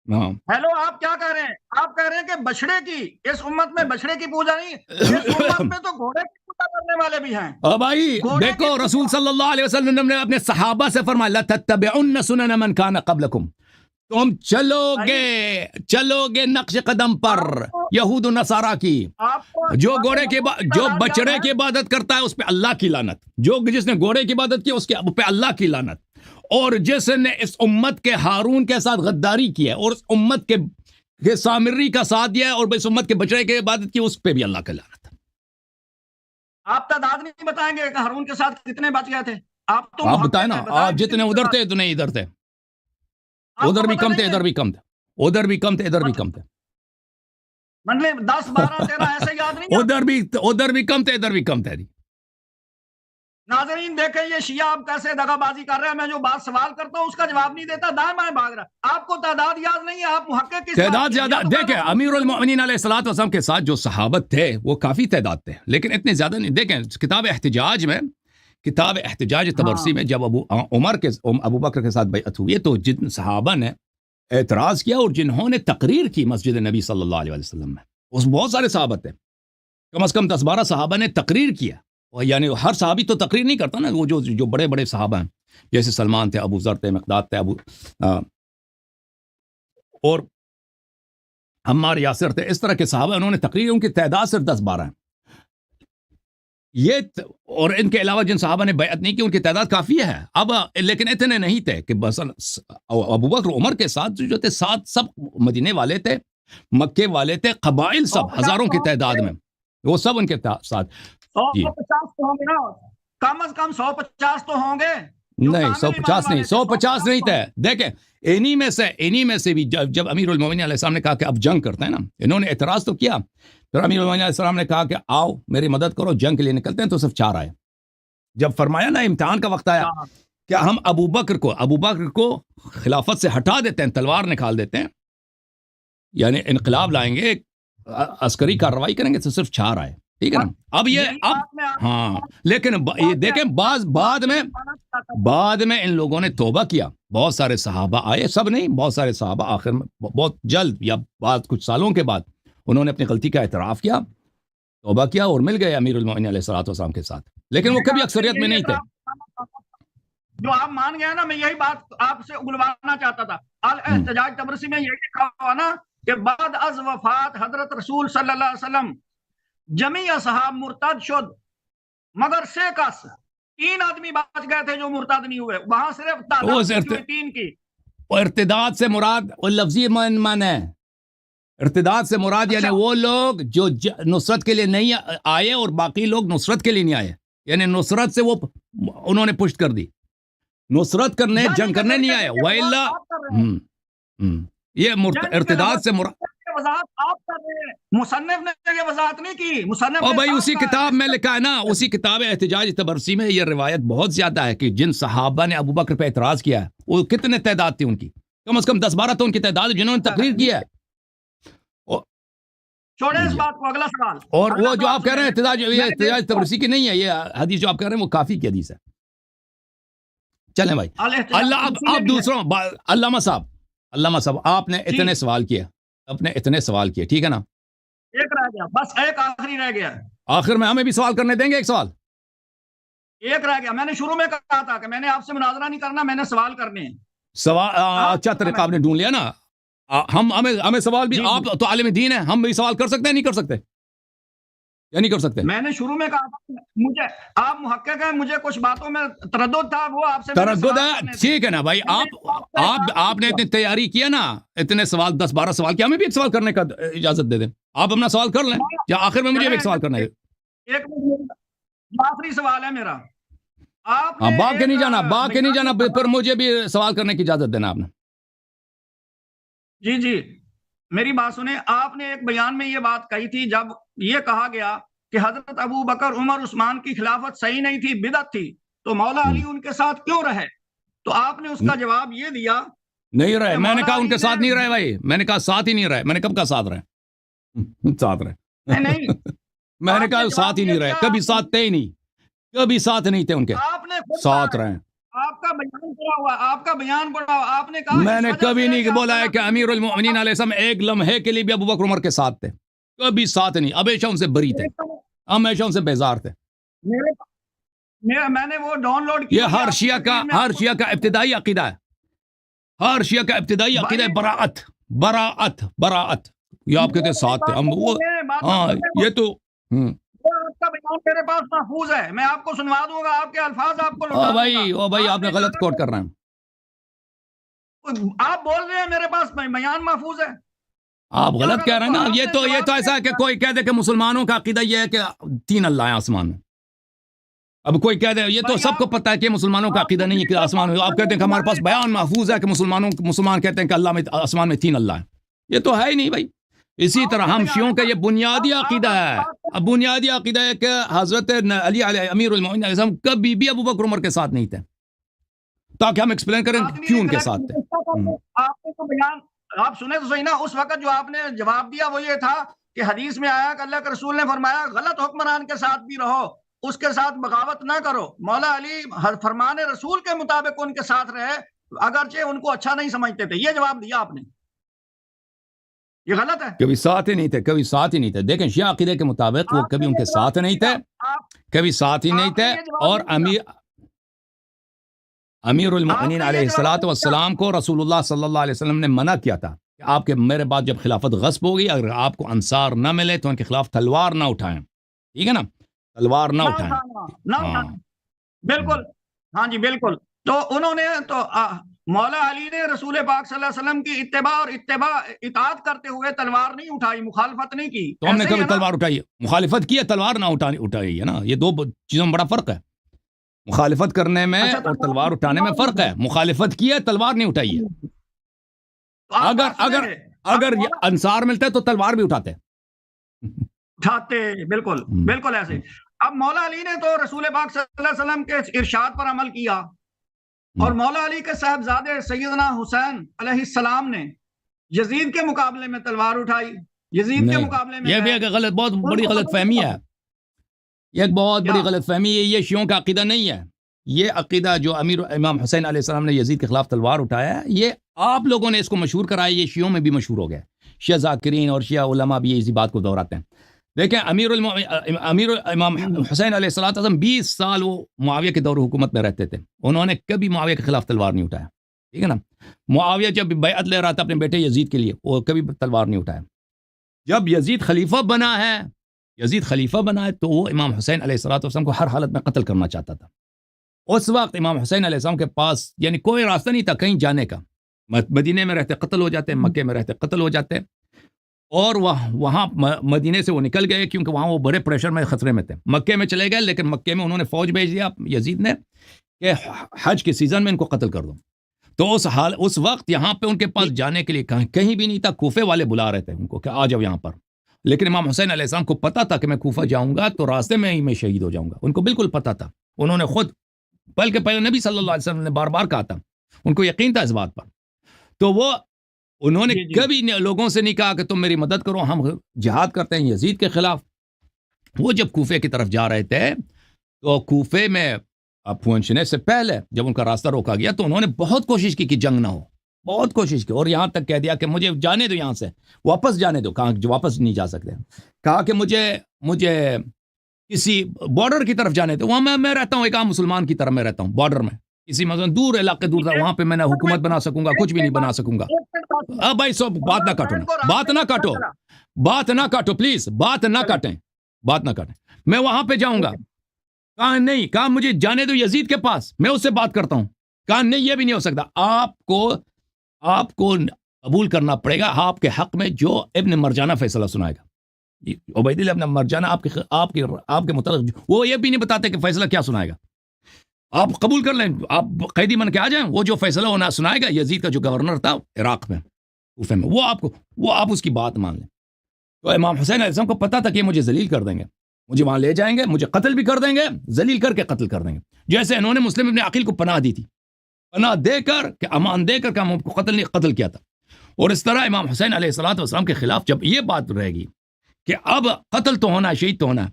ہیلو, آپ کیا کہہ رہے ہیں؟ آپ کہہ رہے ہیں کہ بچڑے کی اس امت میں بچڑے کی پوجا نہیں, اس امت میں تو گھوڑے کی پوجا کرنے والے بھی ہیں. بھائی دیکھو رسول صلی اللہ علیہ وسلم نے اپنے صحابہ سے فرمایا لَتَتَّبِعُنَّ سُنَنَ مَنْ كَانَ قَبْلَكُمْ, تم چلو گے نقش قدم پر یہود و نصارہ کی. جو گھوڑے کے جو بچڑے کی عبادت کرتا ہے اس پہ اللہ کی لعنت. جس نے گھوڑے کی عبادت کی اس پہ اللہ کی لعنت. اور جس نے اس امت کے ہارون کے ساتھ غداری کی ہے اور اس امت کے سامری کا ساتھ دیا ہے اور اس امت کے بچڑے کی عبادت کی اس پہ بھی اللہ کی لعنت. آپ تعداد نہیں بتائیں گے کہ ہارون کے ساتھ کتنے بچ گئے تھے؟ آپ بتائیں نا. آپ جتنے ادھر تھے اتنے ادھر تھے. ادھر بھی کم تھے ادھر بھی کم تھے. ادھر بھی کم تھے ادھر بھی کم تھے. مطلب 10 12 13 ایسے یاد نہیں. ادھر بھی کم تھے ادھر بھی کم تھے. ناظرین دیکھیں یہ شیعہ آپ کیسے دغا بازی کر رہے ہیں. میں جو بات سوال کرتا ہوں اس کا جواب نہیں دیتا, دائیں بائیں بھاگ رہا. آپ کو تعداد یاد نہیں ہے, آپ محقق کی تعداد زیادہ. دیکھیں امیر المؤمنین علیہ الصلوۃ والسلام کے ساتھ جو صحابت تھے وہ کافی تعداد تھے لیکن اتنے زیادہ نہیں. دیکھیں کتاب احتجاج تبرسی میں جب ابو بکر کے ساتھ بیعت ہوئی تو جن صحابہ نے اعتراض کیا اور جنہوں نے تقریر کی مسجد نبی صلی اللہ علیہ وسلم میں, اس بہت سارے صحابہ تھے, کم از کم 10-12 صحابہ نے تقریر کیا. یعنی ہر صحابی تو تقریر نہیں کرتا نا, وہ جو بڑے بڑے صحابہ ہیں جیسے سلمان تھے, ابو ذر تھے, مقداد تھے, اور عمار یاسر تھے, اس طرح کے صحابہ انہوں نے تقریر, ان کی تعداد صرف 10-12 ہیں. یہ اور ان کے علاوہ جن صحابہ نے بیعت نہیں کی ان کی تعداد کافی ہے. اب لیکن اتنے نہیں تھے کہ بس ابو بکر عمر کے ساتھ جو تھے ساتھ سب مدینے والے تھے, مکے والے تھے, قبائل سب ہزاروں کی تعداد میں وہ سب ان کے ساتھ. 150 تو ہوں گے نا, کم از کم 150 تو ہوں گے. نہیں 150 نہیں تھے. دیکھیں انہی میں سے بھی جب امیر المومنین علیہ السلام نے کہا کہ اب جنگ کرتے ہیں نا, انہوں نے اعتراض تو کیا. پھر امیر المومنین علیہ السلام نے کہا کہ آؤ میری مدد کرو, جنگ کے لیے نکلتے ہیں, تو صرف 4 آئے. جب فرمایا نا امتحان کا وقت آیا کہ ہم ابو بکر کو خلافت سے ہٹا دیتے ہیں, تلوار نکال دیتے ہیں, یعنی انقلاب لائیں گے, عسکری کارروائی کریں گے, تو صرف 4 آئے. ٹھیک ہے نا. اب ہاں لیکن یہ دیکھیں بعد میں ان لوگوں نے توبہ کیا. بہت سارے صحابہ آئے, سب نہیں, بہت سارے صحابہ آخر میں بہت جلد یا بعد کچھ سالوں کے بعد انہوں نے اپنی غلطی کا اعتراف کیا, توبہ کیا اور مل گئے امیر المؤمنین علیہ الصلوۃ والسلام کے ساتھ. لیکن وہ کبھی اکثریت میں نہیں تھے. جو آپ مان گئے نا, میں یہی بات آپ سے اگلوانا چاہتا تھا. الاحتجاج تبرسی میں یہی لکھا ہوا نا کہ بعد از وفات حضرت رسول صلی اللہ علیہ وسلم جمیع اصحاب مرتد شد مگر 3 آدمی بچ گئے تھے جو مرتد نہیں ہوئے. وہاں صرف تعداد 3 کی. ارتداد سے مراد لفظی من ہے. ارتداد سے مراد یعنی وہ لوگ جو نصرت کے لیے نہیں آئے اور باقی لوگ نصرت کے لیے نہیں آئے. یعنی نصرت سے وہ انہوں نے پشت کر دی, نصرت کرنے جنگ کرنے نہیں آئے. وَإِلَّا یہ ارتداد سے مراد. آپ کر رہے ہیں, مصنف نے یہ وضاحت نہیں کی. مصنف اور بھائی اسی کتاب میں لکھا ہے نا, اسی کتاب احتجاج تبرسی میں یہ روایت بہت زیادہ ہے کہ جن صحابہ نے ابو بکر پہ اعتراض کیا ہے وہ کتنے تعداد تھی ان کی, کم از کم 10-12 تو ان کی تعداد جنہوں نے تقریر کیا ہے. چھوڑیں اس بات کو, اگلا سوال. اور وہ جو آپ کہہ رہے ہیں احتجاج تبرسی کی نہیں ہے, یہ حدیث جو آپ کہہ رہے ہیں وہ کافی کی حدیث ہے. چلیں بھائی, اللہ اب دوسروں علامہ صاحب آپ نے اتنے سوال کیا, اپنے اتنے سوال کیے, ٹھیک ہے نا. ایک رہ گیا, بس ایک آخری رہ گیا. آخر میں ہمیں بھی سوال کرنے دیں گے. ایک سوال ایک رہ گیا. میں نے شروع میں کہا تھا کہ میں نے آپ سے مناظرہ نہیں کرنا, میں نے سوال کرنے ہیں. سوال اچھا طریقہ آپ نے ڈھونڈ لیا نا. ہمیں سوال بھی, آپ تو عالم دین ہیں, ہم بھی سوال کر سکتے ہیں نہیں کر سکتے, یا نہیں کر سکتے. میں نے شروع میں کہا تھا مجھے, آپ محقق ہیں, مجھے کچھ باتوں میں تردد تھا, وہ آپ سے تردد ہے. ٹھیک ہے نا بھائی, آپ نے اتنی تیاری کیا نا, اتنے سوال 10-12 سوال کیا, ہمیں بھی ایک سوال کرنے کا اجازت دے دیں. آپ اپنا سوال کر لیں یا آخر میں مجھے بھی ایک سوال کرنا ہے. ایک آخری سوال ہے میرا. باغ کے نہیں جانا, پھر مجھے بھی سوال کرنے کی اجازت دینا آپ نے. جی میری بات سنیں. آپ نے ایک بیان میں یہ بات کہی تھی جب یہ کہا گیا کہ حضرت ابو بکر عمر عثمان کی خلافت صحیح نہیں تھی, بدعت تھی, تو مولا علی ان کے ساتھ کیوں رہے؟ تو آپ نے اس کا جواب یہ دیا نہیں رہے. میں نے کہا ان کے ساتھ نہیں رہے بھائی, میں نے کہا ساتھ ہی نہیں رہے. میں نے کب کہا ساتھ رہے؟ ساتھ رہے نہیں. میں نے کہا ساتھ ہی نہیں رہے, کبھی ساتھ تھے ہی نہیں, کبھی ساتھ نہیں تھے ان کے, ساتھ رہے. آپ کا بیان پڑا ہوا, آپ نے کہا میں نے کبھی نہیں بولا ہے کہ امیر المؤمنین علیہ السلام ایک لمحے کے لیے بھی ابو بکر عمر کے ساتھ تھے, کبھی ساتھ نہیں. ہمیشہ ان سے بری تھے, ہمیشہ ان سے بیزار تھے. میں نے وہ ڈاؤن لوڈ کیا. یہ ہر شیعہ کا ابتدائی عقیدہ ہے. ہر شیعہ کا ابتدائی عقیدہ ہے براعت براعت براعت. یہ آپ کہتے ہیں ساتھ تھے ہم وہ ہاں یہ تو آپ کا بیان میرے پاس محفوظ ہے، میں آپ کو سنوا دوں گا، آپ کے الفاظ آپ کو لوٹا دوں گا. او بھائی آپ نے غلط کوٹ کر رہے ہیں. آپ بول رہے ہیں میرے پاس بیان محفوظ ہے. آپ غلط کہہ رہے ہیں نا. یہ تو ایسا ہے کہ کوئی کہہ دے کہ مسلمانوں کا عقیدہ یہ ہے کہ 3 اللہ ہیں آسمان میں. اب کوئی کہہ دے یہ تو سب کو پتہ ہے کہ مسلمانوں کا عقیدہ نہیں ہے کہ آسمان میں. آپ کہتے ہیں کہ ہمارے پاس بیان محفوظ ہے کہ مسلمان کہتے ہیں کہ اللہ میں آسمان میں 3 اللہ ہیں. یہ تو ہے ہی نہیں بھائی. اسی طرح ہم شیعوں کا یہ بنیادی عقیدہ ہے. اب بنیادی عقیدہ ہے کہ حضرت علی علیہ امیر المومنین علیہ السلام کبھی بھی ابو بکر عمر کے ساتھ نہیں تھے، تاکہ ہم ایکسپلین کریں کیوں ان کے ساتھ تھے. آپ نے تو بیان آپ سنیں تو صحیح نا. اس وقت جو آپ نے جواب دیا وہ یہ تھا کہ حدیث میں آیا کہ اللہ کے رسول نے فرمایا غلط حکمران کے ساتھ بھی رہو، اس کے ساتھ بغاوت نہ کرو. مولا علی فرمان رسول کے مطابق ان کے ساتھ رہے اگرچہ ان کو اچھا نہیں سمجھتے تھے. یہ جواب دیا آپ نے، یہ غلط ہے. کبھی ساتھ ہی نہیں تھے، کبھی ساتھ ہی نہیں تھے. دیکھیں شیعہ عقیدے کے مطابق وہ کبھی ان کے ساتھ نہیں تھے، کبھی ساتھ ہی نہیں تھے. اور امیر المؤمنین علیہ الصلوۃ والسلام کو رسول اللہ صلی اللہ علیہ وسلم نے منع کیا تھا کہ آپ کے میرے بعد جب خلافت غصب ہوگی اگر آپ کو انصار نہ ملے تو ان کے خلاف تلوار نہ اٹھائیں. ٹھیک ہے نا، تلوار نہ اٹھائیں. بالکل ہاں جی بالکل. تو انہوں نے تو مولا علی نے رسول پاک صلی اللہ علیہ وسلم کی اتباع اور اطاعت کرتے ہوئے تلوار نہیں اٹھائی، مخالفت نہیں کی. تو ہم نے کبھی تلوار اٹھائی؟ مخالفت کی ہے، تلوار نہ اٹھائی ہے نا. یہ دو چیزوں میں بڑا فرق ہے. مخالفت کرنے میں اور تلوار اٹھانے میں فرق ہے. مخالفت کی ہے، تلوار نہیں اٹھائی ہے. اگر انصار ملتے تو تلوار بھی اٹھاتے. بالکل بالکل ایسے. اب مولا علی نے تو رسول پاک صلی اللہ علیہ وسلم کے ارشاد پر عمل کیا، اور مولا علی کے صاحبزادے سیدنا حسین علیہ السلام نے یزید کے مقابلے میں تلوار اٹھائی. یزید کے مقابلے میں یہ بھی ایک غلط، بہت بڑی غلط فہمی ہے. یہ ایک بہت بڑی غلط فہمی ہے. یہ شیعوں کا عقیدہ نہیں ہے. یہ عقیدہ جو امام حسین علیہ السلام نے یزید کے خلاف تلوار اٹھایا ہے، یہ آپ لوگوں نے اس کو مشہور کرایا. یہ شیعوں میں بھی مشہور ہو گیا. شیعہ ذاکرین اور شیعہ علماء بھی اسی بات کو دہراتے ہیں. دیکھیں امام حسین علیہ السلام 20 سال وہ معاویہ کے دور حکومت میں رہتے تھے. انہوں نے کبھی معاویہ کے خلاف تلوار نہیں اٹھایا. ٹھیک ہے نا. معاویہ جب بیعت لے رہا تھا اپنے بیٹے یزید کے لیے، وہ کبھی تلوار نہیں اٹھایا. جب یزید خلیفہ بنا ہے تو وہ امام حسین علیہ السلام کو ہر حالت میں قتل کرنا چاہتا تھا. اس وقت امام حسین علیہ السلام کے پاس یعنی کوئی راستہ نہیں تھا کہیں جانے کا. مدینے میں رہتے قتل ہو جاتے، مکے میں رہتے قتل ہو جاتے. اور وہاں مدینے سے وہ نکل گئے کیونکہ وہاں وہ بڑے پریشر میں خطرے میں تھے. مکے میں چلے گئے، لیکن مکے میں انہوں نے فوج بھیج دیا یزید نے کہ حج کے سیزن میں ان کو قتل کر دو. تو اس وقت یہاں پہ ان کے پاس جانے کے لیے کہیں بھی نہیں تھا. کوفے والے بلا رہے تھے ان کو کہ آ جاؤ یہاں پر. لیکن امام حسین علیہ السلام کو پتا تھا کہ میں کوفہ جاؤں گا تو راستے میں ہی میں شہید ہو جاؤں گا. ان کو بالکل پتا تھا. انہوں نے خود بلکہ پہلے نبی صلی اللہ علیہ وسلم نے بار بار کہا تھا، ان کو یقین تھا اس بات پر. تو انہوں نے کبھی لوگوں سے نہیں کہا کہ تم میری مدد کرو، ہم جہاد کرتے ہیں یزید کے خلاف. وہ جب کوفے کی طرف جا رہے تھے تو کوفے میں پہنچنے سے پہلے جب ان کا راستہ روکا گیا تو انہوں نے بہت کوشش کی کہ جنگ نہ ہو، بہت کوشش کی. اور یہاں تک کہہ دیا کہ مجھے جانے دو، یہاں سے واپس جانے دو. کہا کہ واپس نہیں جا سکتے. کہا کہ مجھے کسی بارڈر کی طرف جانے دو. وہاں میں رہتا ہوں ایک عام مسلمان کی طرح میں رہتا ہوں بارڈر میں، کسی مثلا دور علاقے دور وہاں پہ میں نہ حکومت بنا سکوں گا، کچھ بھی نہیں بنا سکوں گا. بھائی سب بات نہ کاٹو پلیز، بات نہ کاٹیں. میں وہاں پہ جاؤں گا. کہا نہیں، کہا مجھے جانے دو یزید کے پاس، میں اس سے بات کرتا ہوں. کہا نہیں، یہ بھی نہیں ہو سکتا. آپ کو قبول کرنا پڑے گا آپ کے حق میں جو ابن مرجانہ فیصلہ سنائے گا. عبید اللہ ابن مرجانہ آپ کے متعلق وہ یہ بھی نہیں بتاتے کہ فیصلہ کیا سنائے گا. آپ قبول کر لیں، آپ قیدی بن کے آ جائیں. وہ جو فیصلہ ہونا سنائے گا یزید کا جو گورنر تھا عراق میں، کوفے میں، وہ آپ اس کی بات مان لیں. تو امام حسین علیہ السلام کو پتا تھا کہ مجھے ذلیل کر دیں گے، مجھے وہاں لے جائیں گے، مجھے قتل بھی کر دیں گے، ذلیل کر کے قتل کر دیں گے. جیسے انہوں نے مسلم ابن عقیل کو پناہ دی تھی، پناہ دے کر کہ امان دے کر کہ ہم کو قتل کیا تھا. اور اس طرح امام حسین علیہ السلام کے خلاف جب یہ بات رہے گی کہ اب قتل تو ہونا ہے، شہید تو ہونا ہے،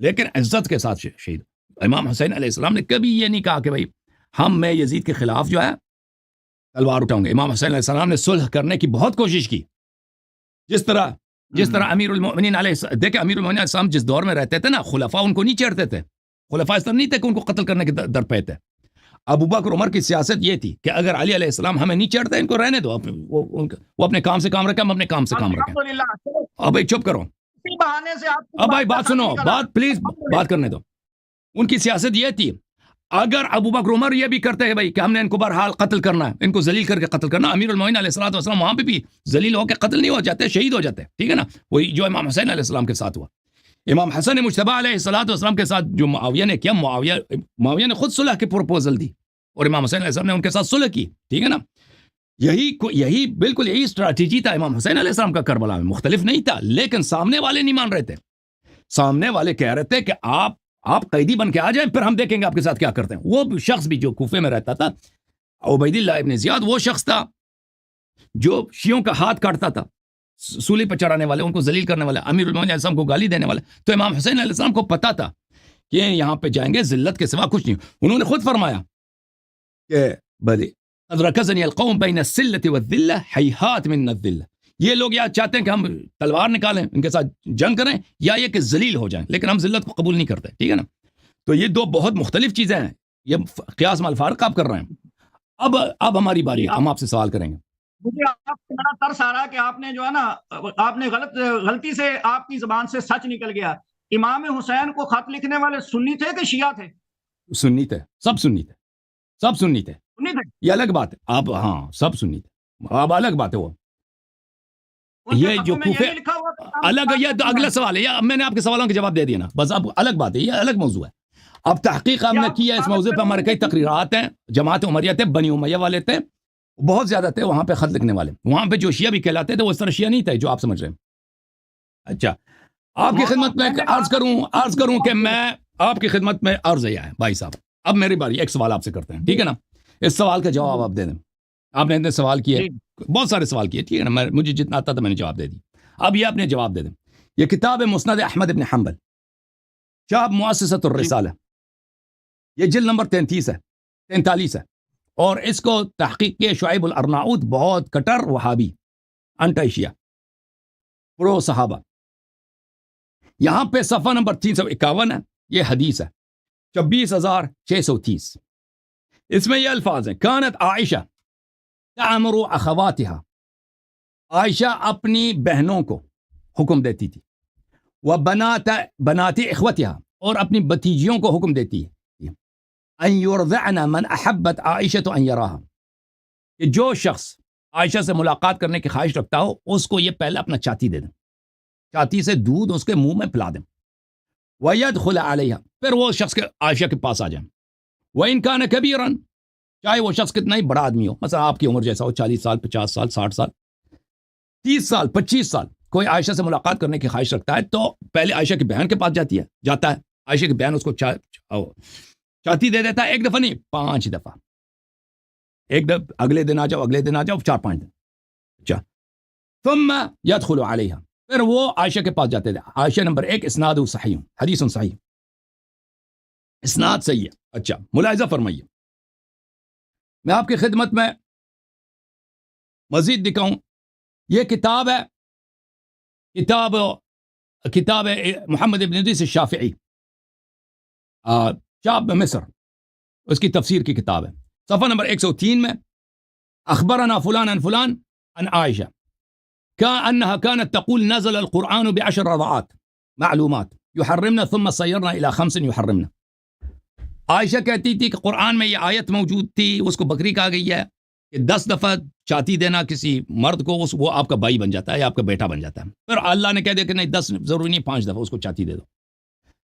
لیکن عزت کے ساتھ شہید. امام حسین علیہ السلام نے کبھی یہ نہیں کہا کہ بھائی میں یزید کے خلاف جو ہے تلوار اٹھاؤں گے. امام حسین علیہ السلام نے صلح کرنے کی بہت کوشش کی. جس طرح امیر المؤمنین علیہ، دیکھیں امیر المؤمنین علیہ السلام جس دور میں رہتے تھے نا، خلفاء ان کو نہیں چڑھتے تھے. خلفاء اس طرح نہیں تھے کہ ان کو قتل کرنے کے در پہ تھے. ابو بکر عمر کی سیاست یہ تھی کہ اگر علی علیہ السلام ہمیں نہیں چڑھتے ان کو رہنے دو، وہ اپنے کام سے کام رکھیں، ہم اپنے کام سے کام رکھیں۔ الحمدللہ اب بھائی چپ کرو، اسی بہانے سے آپ اب بھائی بات سنو، بات پلیز بات کرنے دو۔ ان کی سیاست یہ تھی، اگر ابو بکر عمر یہ بھی کرتے ہیں بھائی کہ ہم نے ان کو بہرحال قتل کرنا ہے، ان کو ذلیل کر کے قتل کرنا، امیر المومنین علیہ الصلوۃ والسلام وہاں پہ بھی ذلیل ہو کے قتل نہیں ہو جاتے، شہید ہو جاتے، ٹھیک ہے نا؟ وہی جو امام حسین علیہ السلام کے ساتھ ہوا، امام حسن مجتبی علیہ الصلوۃ والسلام کے ساتھ جو معاویہ نے کیا، معاویہ نے خود صلح کی پروپوزل دی اور امام حسین علیہ السلام نے ان کے ساتھ صلح کی، ٹھیک ہے نا؟ یہی بالکل یہی اسٹریٹجی تھا امام حسین علیہ السلام کا کربلا میں، مختلف نہیں تھا، لیکن سامنے والے نہیں مان رہے تھے، سامنے والے کہہ رہے تھے کہ آپ قیدی بن کے آ جائیں، پھر ہم دیکھیں گے آپ کے ساتھ کیا کرتے ہیں۔ وہ شخص بھی جو کوفے میں رہتا تھا، عبید اللہ ابن زیاد، وہ شخص تھا جو شیعوں کا ہاتھ کاٹتا تھا، سولی پہ چڑھانے والے، ان کو ذلیل کرنے والے، امیر المومنین علیہ السلام کو گالی دینے والے۔ تو امام حسین علیہ السلام کو پتا تھا کہ یہاں پہ جائیں گے ذلت کے سوا کچھ نہیں۔ انہوں نے خود فرمایا کہ بلی قد رکزنی القوم بین السلۃ والذلہ حیہات من الذلہ، یہ لوگ یا چاہتے ہیں کہ ہم تلوار نکالیں، ان کے ساتھ جنگ کریں، یا یہ کہ ذلیل ہو جائیں، لیکن ہم ذلت کو قبول نہیں کرتے، ٹھیک ہے نا؟ تو یہ دو بہت مختلف چیزیں ہیں، یہ قیاس مع الفارق آپ کر رہے ہیں۔ اب ہماری باری ہے، ہم آپ سے سوال کریں گے۔ مجھے آپ سے بڑا ترس آ رہا ہے کہ آپ نے جو ہے نا، آپ نے غلطی سے آپ کی زبان سے سچ نکل گیا۔ امام حسین کو خط لکھنے والے سنی تھے کہ شیعہ تھے؟ سنی تھے، سب سنی تھے، سب سنی تھے، سنی تھے، یہ الگ بات ہے۔ آپ ہاں سب سنی تھے، اب الگ بات ہے وہ، یہ جو کوفے الگ، یہ تو اگلا سوال ہے، میں نے آپ کے سوالوں کے جواب دے دیا نا، بس اب الگ بات ہے، یہ الگ موضوع ہے۔ اب تحقیق ہم نے کی ہے اس موضوع پہ، ہمارے کئی تقریرات ہیں، جماعت عمریہ تھے، بنی امیہ والے تھے، بہت زیادہ تھے وہاں پہ خط لکھنے والے، وہاں پہ جو شیعہ بھی کہلاتے تھے وہ اس طرح شیعہ نہیں تھے جو آپ سمجھ رہے ہیں۔ اچھا، آپ کی خدمت میں عرض کروں کہ میں آپ کی خدمت میں عرض ہے بھائی صاحب، اب میری باری، ایک سوال آپ سے کرتے ہیں، ٹھیک ہے نا؟ اس سوال کا جواب آپ دے دیں۔ آپ نے اتنے سوال کیے، بہت سارے سوال کیے، ٹھیک ہے نا؟ مجھے جتنا آتا تھا میں نے جواب دے دی، اب یہ اپنے جواب دے دیں۔ یہ کتاب ہے مسند احمد ابن حنبل، چاپ مؤسسۃ الرسالہ، یہ جلد نمبر 43 ہے، اور اس کو تحقیق کے شعیب الارناؤت، بہت کٹر وہابی، انٹی شیعہ، پرو صحابہ۔ یہاں پہ صفحہ نمبر 351 ہے، یہ حدیث ہے 24630، اس میں یہ الفاظ ہیں: کانت عائشہ تعمر اخواتها، عائشہ اپنی بہنوں کو حکم دیتی تھی، وبنات اخوتها، اور اپنی بتیجیوں کو حکم دیتی ہے، ان یرضعن من احبت عائشہ ان یراها، کہ جو شخص عائشہ سے ملاقات کرنے کی خواہش رکھتا ہو اس کو یہ پہلے اپنا چاتی دے دیں، چاتی سے دودھ اس کے منہ میں پلا دیں، وَيَدْخُلَ عَلَيْهَا، پھر وہ شخص کے عائشہ کے پاس آ جائیں، وَإِن كَانَ كَبِيرًا، چاہے وہ شخص کتنا ہی بڑا آدمی ہو، مثلا آپ کی عمر جیسا ہو، 40 سال 50 سال 60 سال 30 سال 25 سال، کوئی عائشہ سے ملاقات کرنے کی خواہش رکھتا ہے تو پہلے عائشہ کی بہن کے پاس جاتا ہے، عائشہ کی بہن اس کو چاتی دے دیتا ہے، ایک دفعہ نہیں 5 دفعہ، ایک دفعہ اگلے دن آ جاؤ 4-5 دن، اچھا، ثم يدخل علیہا، پھر وہ عائشہ کے پاس جاتے تھے۔ عائشہ نمبر 1، اسناد صحیح، حدیث صحیح، اسناد صحیح ہے۔ اچھا، ملاحظہ فرمائیے، میں آپ کی خدمت میں مزید دکھاؤں، یہ کتاب ہے، کتاب محمد ابن ادریس الشافعی، شاب مصر، اس کی تفسیر کی کتاب ہے، صفحہ نمبر 103 میں: اخبرنا فلان عن فلان عن عائشہ كأنها كانت تقول نزل القرآن ب10 رضعات معلومات يحرمنا ثم صيرنا إلى 5 يحرمنا۔ عائشہ کہتی تھی کہ قرآن میں یہ آیت موجود تھی، اس کو بکری کہا گئی ہے کہ 10 دفعہ چاتی دینا کسی مرد کو، وہ آپ کا بھائی بن جاتا ہے یا آپ کا بیٹا بن جاتا ہے، پھر اللہ نے کہہ دیا کہ نہیں 10 ضروری نہیں، 5 دفعہ اس کو چاتی دے دو۔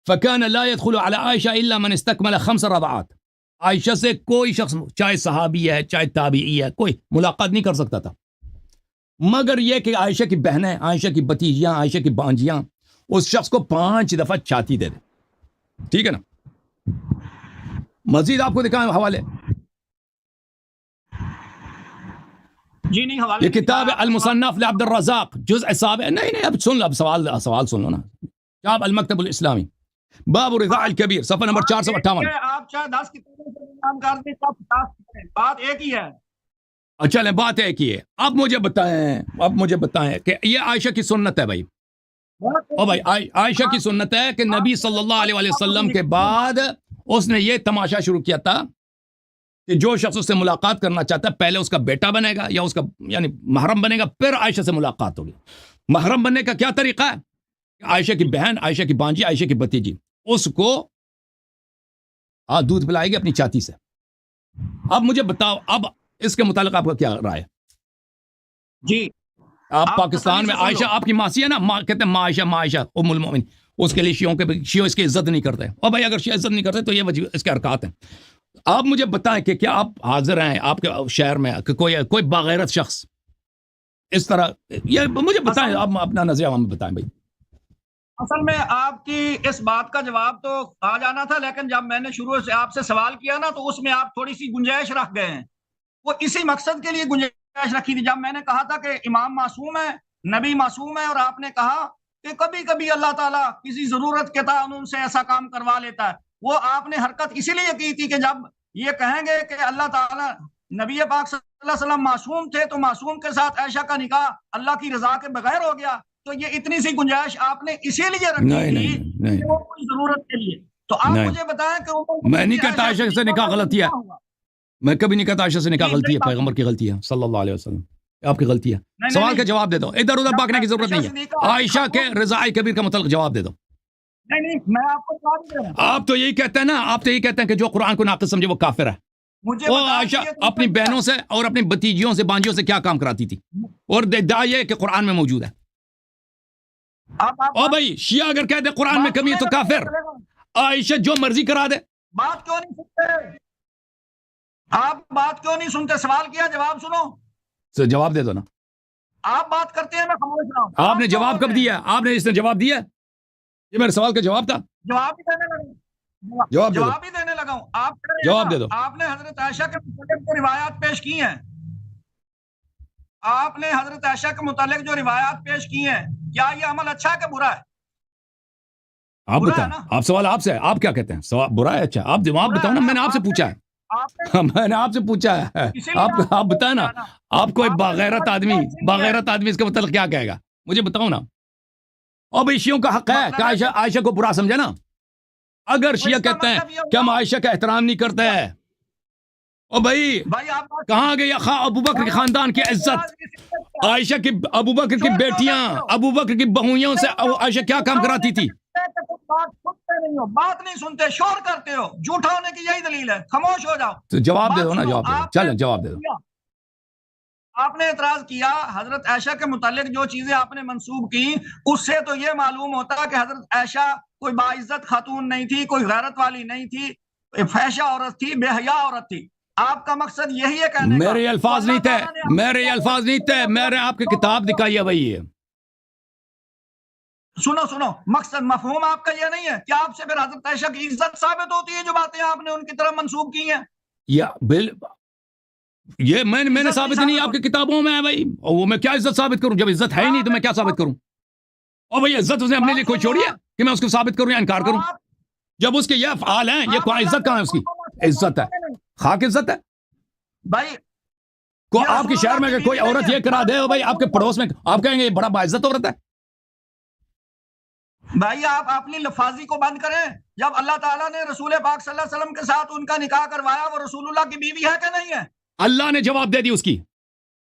فكان لا يدخل على عائشہ الا من استكمل 5 رضعات، عائشہ سے کوئی شخص چاہے صحابی ہے چاہے تابعی ہے کوئی ملاقات نہیں کر سکتا تھا، مگر یہ کہ عائشہ کی بہنیں، عائشہ کی بتیجیاں، عائشہ کی بانجیاں اس شخص کو 5 دفعہ چاتی دے دیں، ٹھیک ہے نا؟ مزید آپ کو دکھائیں حوالے، جی نہیں، حوالے یہ کتاب المصنف لعبد الرزاق، جزء 7، نہیں اب سن لو، اب سوال سن لو نا، کتاب المکتب الاسلامی، باب رضاع الکبیر، صفحہ نمبر 458۔ آپ چاہے 10 کتابوں سے نام کر دیں، سب 50 بات ایک ہی ہے۔ اچھا لیں، بات ایک ہی ہے۔ اب مجھے بتائیں کہ یہ عائشہ کی سنت ہے بھائی، عائشہ کی سنت ہے کہ نبی صلی اللہ علیہ وسلم کے بعد اس نے یہ تماشا شروع کیا تھا کہ جو شخص اس سے ملاقات کرنا چاہتا ہے پہلے اس کا بیٹا بنے گا یا اس کا یعنی محرم بنے گا، پھر عائشہ سے ملاقات ہوگی. محرم بننے کا کیا طریقہ ہے؟ عائشہ کی بہن، عائشہ کی بانجی، عائشہ کی بھتیجی اس کو دودھ پلائے گی اپنی چاتی سے. اب مجھے بتاؤ، اب اس کے متعلق آپ کا کیا رائے ہے؟ جی آپ پاکستان میں عائشہ آپ کی ماسی ہے نا، کہتے ہیں ماں عائشہ ام المومن، اس کے لیے شیعوں اس کی عزت نہیں کرتے. اور بھائی اگر شیعہ عزت نہیں کرتے تو یہ وجہ اس کے حرکات ہیں. آپ مجھے بتائیں کہ کیا آپ حاضر ہیں آپ کے شہر میں کہ کوئی باغیرت شخص اس طرح، یہ مجھے بتائیں، آپ اپنا نظریہ ہمیں بتائیں بھائی. اصل میں آپ کی اس بات کا جواب تو آ جانا تھا، لیکن جب میں نے شروع سے آپ سے سوال کیا نا تو اس میں آپ تھوڑی سی گنجائش رکھ گئے ہیں. وہ اسی مقصد کے لیے گنجائش رکھی تھی جب میں نے کہا تھا کہ امام معصوم ہے، نبی معصوم ہے، اور آپ نے کہا کہ کبھی کبھی اللہ تعالیٰ کسی ضرورت کے قانون سے ایسا کام کروا لیتا ہے. وہ آپ نے حرکت اسی لیے کی تھی کہ جب یہ کہیں گے کہ اللہ تعالیٰ نبی پاک صلی اللہ علیہ وسلم معصوم تھے تو معصوم کے ساتھ عائشہ کا نکاح اللہ کی رضا کے بغیر ہو گیا، تو یہ اتنی سی گنجائش آپ نے اسی لیے رکھی تھی کہ وہ کوئی ضرورت کے لیے. تو آپ مجھے بتائیں کہ میں نہیں کہتا عائشہ سے نکاح غلطی ہے، میں کبھی نہیں کہتا عائشہ سے نکاح غلطی ہے، پیغمبر کی غلطی ہے صلی اللہ علیہ وسلم، آپ کی غلطی ہے. سوال کا جواب دے دو، ادھر ادھر بھاگنے کی ضرورت نہیں ہے. عائشہ کے رضاء کبیر کا متعلق جواب دے دو. نہیں میں آپ کو جواب دے رہا ہوں. آپ تو یہی کہتے ہیں نا، آپ تو یہی کہتے ہیں کہ جو قرآن کو ناقص سمجھے وہ کافر ہے. مجھے وہ عائشہ اپنی بہنوں سے اور اپنی بھتیجیوں سے بانجیوں سے کیا کام کراتی تھی، اور ادعا یہ کہ قرآن میں موجود ہے. او بھائی شیعہ اگر کہہ دے قرآن میں کمی ہے تو کافر. عائشہ جو مرضی کرا دے. بات کیوں نہیں سنتے آپ؟ بات کیوں نہیں سنتے؟ سوال کیا، جواب سنو. جواب دے دو نا. آپ بات کرتے ہیں میں خاموش رہا ہوں. آپ نے جواب کب دیا؟ آپ نے اس نے جواب دیا؟ یہ میرے سوال کا جواب تھا. جواب ہی دینے لگا ہوں. جواب ہی دینے لگا ہوں. آپ جواب دے دو. آپ نے حضرت عائشہ کے متعلق جو روایات پیش کی ہیں، آپ نے حضرت عائشہ کے متعلق جو روایات پیش کی ہیں، کیا یہ عمل اچھا ہے کہ برا ہے؟ آپ بتائیں. آپ سوال آپ سے، آپ کیا کہتے ہیں؟ سوال برا ہے اچھا؟ آپ جواب بتاؤ نا، میں نے آپ سے پوچھا ہے، میں نے آپ سے پوچھا ہے. آپ بتائیں نا، آپ کوئی باغیرت آدمی اس کے متعلق کیا کہے گا؟ مجھے بتاؤ نا. اور بھائی شیعوں کا حق ہے کہ عائشہ کو برا سمجھے نا. اگر شیعہ کہتے ہیں کہ ہم عائشہ کا احترام نہیں کرتے ہیں، او بھائی کہاں گئی ابو بکر کے خاندان کی عزت؟ عائشہ کی ابو بکر کی بیٹیاں، ابو بکر کی بہوئیوں سے عائشہ کیا کام کراتی تھی؟ بات نہیں سنتے، شور کرتے ہو. جھوٹا ہونے کی یہی دلیل ہے. خاموش ہو جاؤ. تو جواب دے دو نا، جواب دے دو. چلیں جواب دے دو. آپ نے اعتراض کیا حضرت عائشہ کے متعلق جو چیزیں آپ نے منسوب کی، اس سے تو یہ معلوم ہوتا کہ حضرت عائشہ کوئی باعزت خاتون نہیں تھی، کوئی غیرت والی نہیں تھی، فحشہ عورت تھی، بے حیا عورت تھی. آپ کا مقصد یہی ہے کہنے کا؟ میرے الفاظ نہیں تھے، میں نے آپ کی کتاب دکھائی ہے بھائی. یہ سنو مقصد مفہوم آپ کا یہ نہیں ہے کہ آپ سے پھر حضرت عائشہ کی عزت ثابت ہوتی ہے جو باتیں آپ نے ان کی طرف منسوب کی ہیں؟ یہ میں نے ثابت نہیں، آپ کی کتابوں میں ہے بھائی. اور وہ میں کیا عزت ثابت کروں؟ جب عزت ہے ہی نہیں تو میں کیا ثابت کروں؟ اور بھائی عزت اس نے اپنے لیے کوئی چھوڑی ہے کہ میں اس کو ثابت کروں یا انکار کروں؟ جب اس کے یہ افعال ہیں، یہ کوئی عزت کہاں ہے؟ اس کی عزت ہے، خاک عزت ہے بھائی. آپ کے شہر میں اگر کوئی عورت یہ کرا دے بھائی، آپ کے پڑوس میں آپ کہیں گے یہ بڑا باعزت عورت ہے. بھائی آپ اپنی لفاظی کو بند کریں. جب اللہ تعالیٰ نے رسول پاک صلی اللہ علیہ وسلم کے ساتھ ان کا نکاح کروایا، وہ رسول اللہ کی بیوی ہے کہ نہیں ہے؟ اللہ نے جواب دے دی اس کی.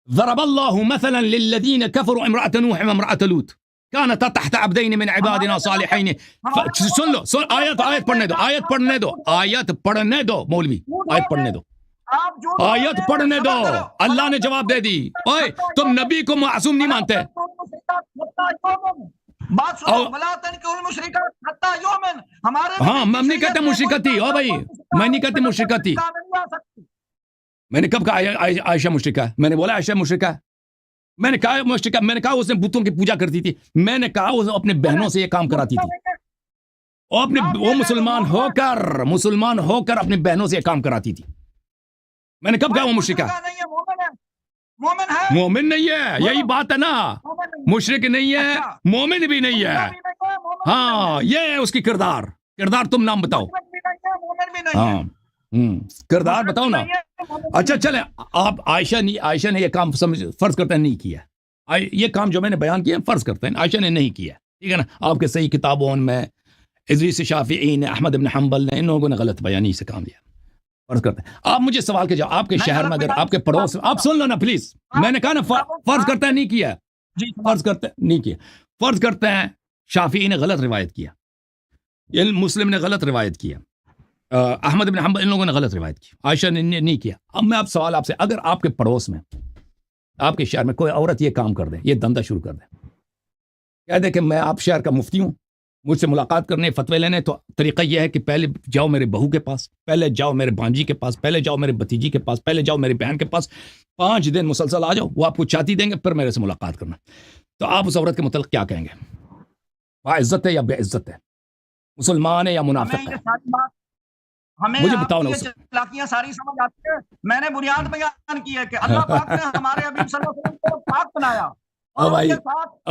ضرب اللہ مثلا للذین کفروا امرأة نوح وامرأة لوط كانتا تحت عبدین من عبادنا صالحین. سن لو، آیت پڑھنے دو مولوی، آیت پڑھنے دو. اللہ نے جواب دے دی. اوئے تم نبی کو معصوم نہیں مانتے. بات سنو، ولا تنکحوا المشرکات حتی یؤمن. ہاں میں نہیں کہتا مشرکت تھی. او بھائی میں نہیں کہتا مشرکت تھی. میں نے کب کہا عائشہ مشرکہ ہے؟ میں نے بولا عائشہ مشرکہ ہے؟ میں نے کہا مشرکہ؟ میں نے کہا اس نے بتوں کی پوجا کرتی تھی؟ میں نے کہا وہ اپنے بہنوں سے یہ کام کراتی تھی. وہ مسلمان ہو کر اپنی بہنوں سے یہ کام کراتی تھی. میں نے کب کہا وہ مشرکہ ہے؟ مومن نہیں ہے، یہی بات ہے نا. مشرک نہیں ہے، مومن بھی نہیں ہے. ہاں یہ ہے اس کی کردار تم نام بتاؤ. ہاں کردار بتاؤ نا. اچھا چلیں، آپ عائشہ نے یہ کام فرض کرتے ہیں نہیں کیا. یہ کام جو میں نے بیان کیا فرض کرتے ہیں عائشہ نے نہیں کیا، ٹھیک ہے نا. آپ کے صحیح کتابوں میں ادریس شافعی نے، احمد بن حنبل نے، ان لوگوں نے غلط بیانی سے کام لیا. فرض کرتے ہیں آپ مجھے سوال کے جواب آپ کے شہر میں اگر آپ کے پڑوس آپ سن لو نا پلیز میں نے کہا نا فرض کرتا ہے نہیں کیا فرض کرتے نہیں کیا فرض کرتے ہیں شافعی نے غلط روایت کیا مسلم نے غلط روایت کیا احمد بن حنبل ان لوگوں نے غلط روایت کی عائشہ نے نہیں کیا اب میں آپ سوال آپ سے اگر آپ کے پڑوس میں آپ کے شہر میں کوئی عورت یہ کام کر دے یہ دندہ شروع کر دے کہہ دے کہ میں آپ شہر کا مفتی ہوں مجھ سے ملاقات کرنے فتوے لینے تو طریقہ یہ ہے کہ پہلے جاؤ میرے بہو کے پاس پہلے جاؤ میرے بانجی کے پاس پہلے جاؤ میرے بھتیجی کے پاس پہلے جاؤ میری بہن کے پاس 5 دن مسلسل آ جاؤ وہ آپ کو چاتی دیں گے پھر میرے سے ملاقات کرنا تو آپ اس عورت کے متعلق کیا کہیں گے وہ عزت ہے یا بے عزت ہے مسلمان ہے یا منافق ہے مجھے بتاؤ نا چلاکیاں ساری سمجھ آتی ہے میں نے بنیاد بیان کی ہے کہ اللہ پاک نے ہمارے حبیب صلی اللہ علیہ وسلم کو پاک بنایا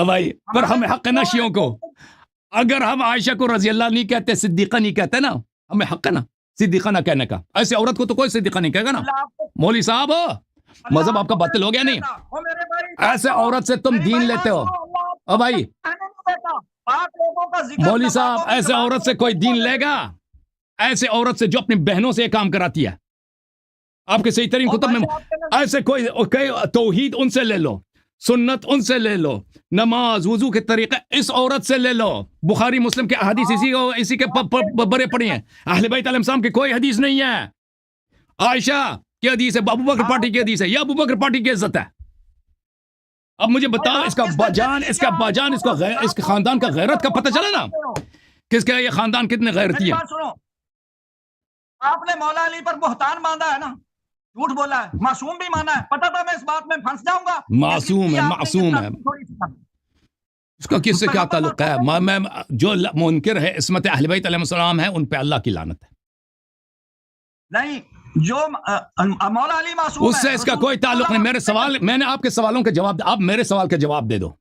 بھائی پر ہمیں حق ہے نا شیعوں کو اگر ہم عائشہ کو رضی اللہ نہیں کہتے صدیقہ نہیں کہتے نا ہمیں حق ہے نا صدیقہ نہ کہنے کا ایسے عورت کو تو کوئی صدیقہ نہیں کہے گا نا مولوی صاحب مذہب آپ کا باطل ہو گیا نہیں ایسے عورت سے تم دین لیتے ہو بھائی مولوی صاحب ایسے عورت سے کوئی دین لے گا ایسے عورت سے جو اپنی بہنوں سے یہ کام کراتی ہے آپ کے صحیح ترین کتب میں ایسے کوئی توحید ان سے لے لو سنت ان سے لے لو نماز وضو کے طریقے اس عورت سے لے لو بخاری مسلم کے احادیث اسی کے بڑے پڑی ہیں اہل بیت علیہ السلام کی کوئی حدیث نہیں ہے عائشہ کی حدیث ہے ابو بکر پارٹی کی حدیث ہے یا ابو بکر پارٹی کی عزت ہے اب مجھے بتاؤ اس کا باجان اس کے خاندان کا غیرت کا پتہ چلا نا کس کا یہ خاندان کتنے غیرتی ہے آپ نے مولا علی پر بہتان باندھا ہے نا جھوٹ بولا ہے معصوم بھی مانا ہے پتہ تھا میں اس بات میں پھنس جاؤں گا معصوم ہے اس کا کس سے کیا تعلق ہے میں جو منکر ہے عصمت اہل بیت علیہ السلام ہے ان پہ اللہ کی لعنت ہے نہیں جو مولا علی معصوم اس سے اس کا کوئی تعلق نہیں میرے سوال میں نے آپ کے سوالوں کا جواب آپ میرے سوال کا جواب دے دو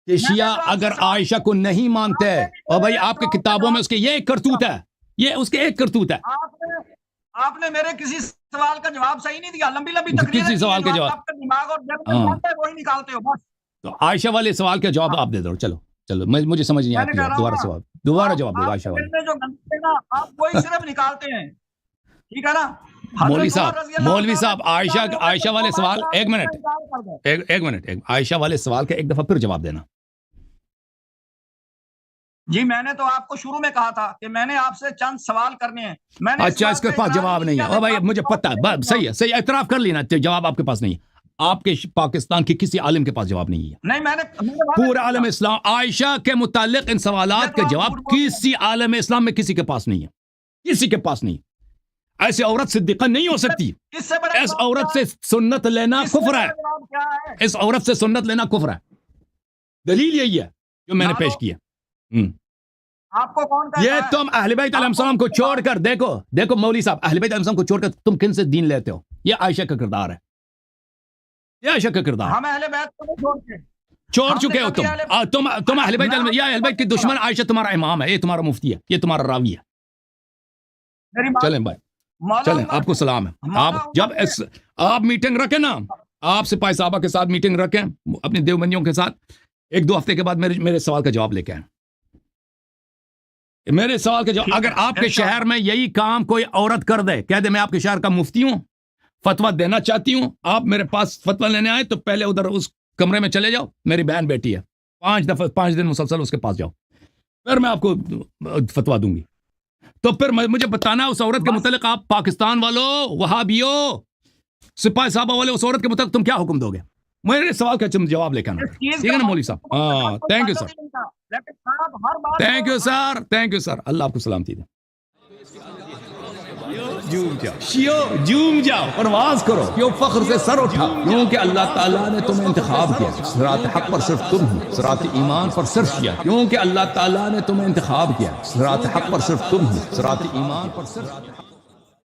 کہ شیعہ اگر عائشہ کو نہیں مانتے اور بھائی آپ کی کتابوں میں اس کے یہ ایک کرتوت ہے یہ اس کے ایک کرتوت ہے آپ نے میرے کسی سوال کا جواب صحیح نہیں دیا لمبی تقریر کسی سوال کا جواب دماغ اور وہی نکالتے ہو بس تو عائشہ والے سوال کا جواب آپ دے دو چلو مجھے سمجھ نہیں آتی دوبارہ جواب دو عائشہ والے جو آپ وہی صرف نکالتے ہیں ٹھیک ہے نا مولوی صاحب عائشہ والے سوال ایک منٹ عائشہ والے سوال کا ایک دفعہ پھر جواب دینا جی میں نے تو آپ کو شروع میں کہا تھا کہ میں نے آپ سے چند سوال کرنے ہیں اچھا اس کے پاس جواب نہیں ہے بھائی مجھے پتہ ہے صحیح اعتراف کر لینا جواب آپ کے پاس نہیں ہے آپ کے پاکستان کے کسی عالم کے پاس جواب نہیں ہے نہیں میں نے پورا عالم اسلام عائشہ کے متعلق ان سوالات کے جواب کسی عالم اسلام میں کسی کے پاس نہیں ہے کسی کے پاس نہیں ایسے عورت صدیقہ نہیں ہو سکتی اس عورت سے سنت لینا کفر ہے اس عورت سے سنت لینا کفر ہے دلیل یہی ہے جو میں نے پیش کیا آپ کو کون یہ تم اہل بیت علیہ السلام کو چھوڑ کر دیکھو مولوی صاحب اہل بیت علیہ السلام کو چھوڑ کر تم کن سے دین لیتے ہو یہ عائشہ کا کردار ہے یہ عائشہ کا کردار ہم اہل بیت کو چھوڑ چکے ہو تم اہل بیت اہل بیت کی دشمن عائشہ تمہارا امام ہے یہ تمہارا مفتی ہے یہ تمہارا راوی ہے چلیں بھائی چلیں آپ کو سلام ہے آپ جب آپ میٹنگ رکھیں نا آپ سپاہی صحابہ کے ساتھ میٹنگ رکھیں اپنے دیوبندیوں کے ساتھ 1-2 ہفتے کے بعد میرے سوال کا جواب لے کے آئیں میرے سوال کا جواب اگر آپ کے شہر میں یہی کام کوئی عورت کر دے کہہ دے میں آپ کے شہر کا مفتی ہوں فتویٰ دینا چاہتی ہوں آپ میرے پاس فتویٰ لینے آئے تو پہلے ادھر اس کمرے میں چلے جاؤ میری بہن بیٹی ہے 5 دن مسلسل اس کے پاس جاؤ پھر میں آپ کو فتویٰ دوں گی تو پھر مجھے بتانا اس عورت کے متعلق آپ پاکستان والوں وہابیوں سپاہی صحابہ والے اس عورت کے متعلق تم کیا حکم دو گے میرے سوال کا جواب لے کے آنا ٹھیک ہے نا مولوی صاحب ہاں تھینک یو سر اللہ آپ کو سلامتی دے جوم جاؤ پرواز کرو کیوں فخر سے سر اٹھا کیونکہ اللہ تعالیٰ نے تمہیں انتخاب کیا صراط حق پر صرف تم ہو صراط ایمان پر صرف کیا کیونکہ اللہ تعالیٰ نے تمہیں انتخاب کیا صراط حق پر صرف تم ہو صراط ایمان پر صرف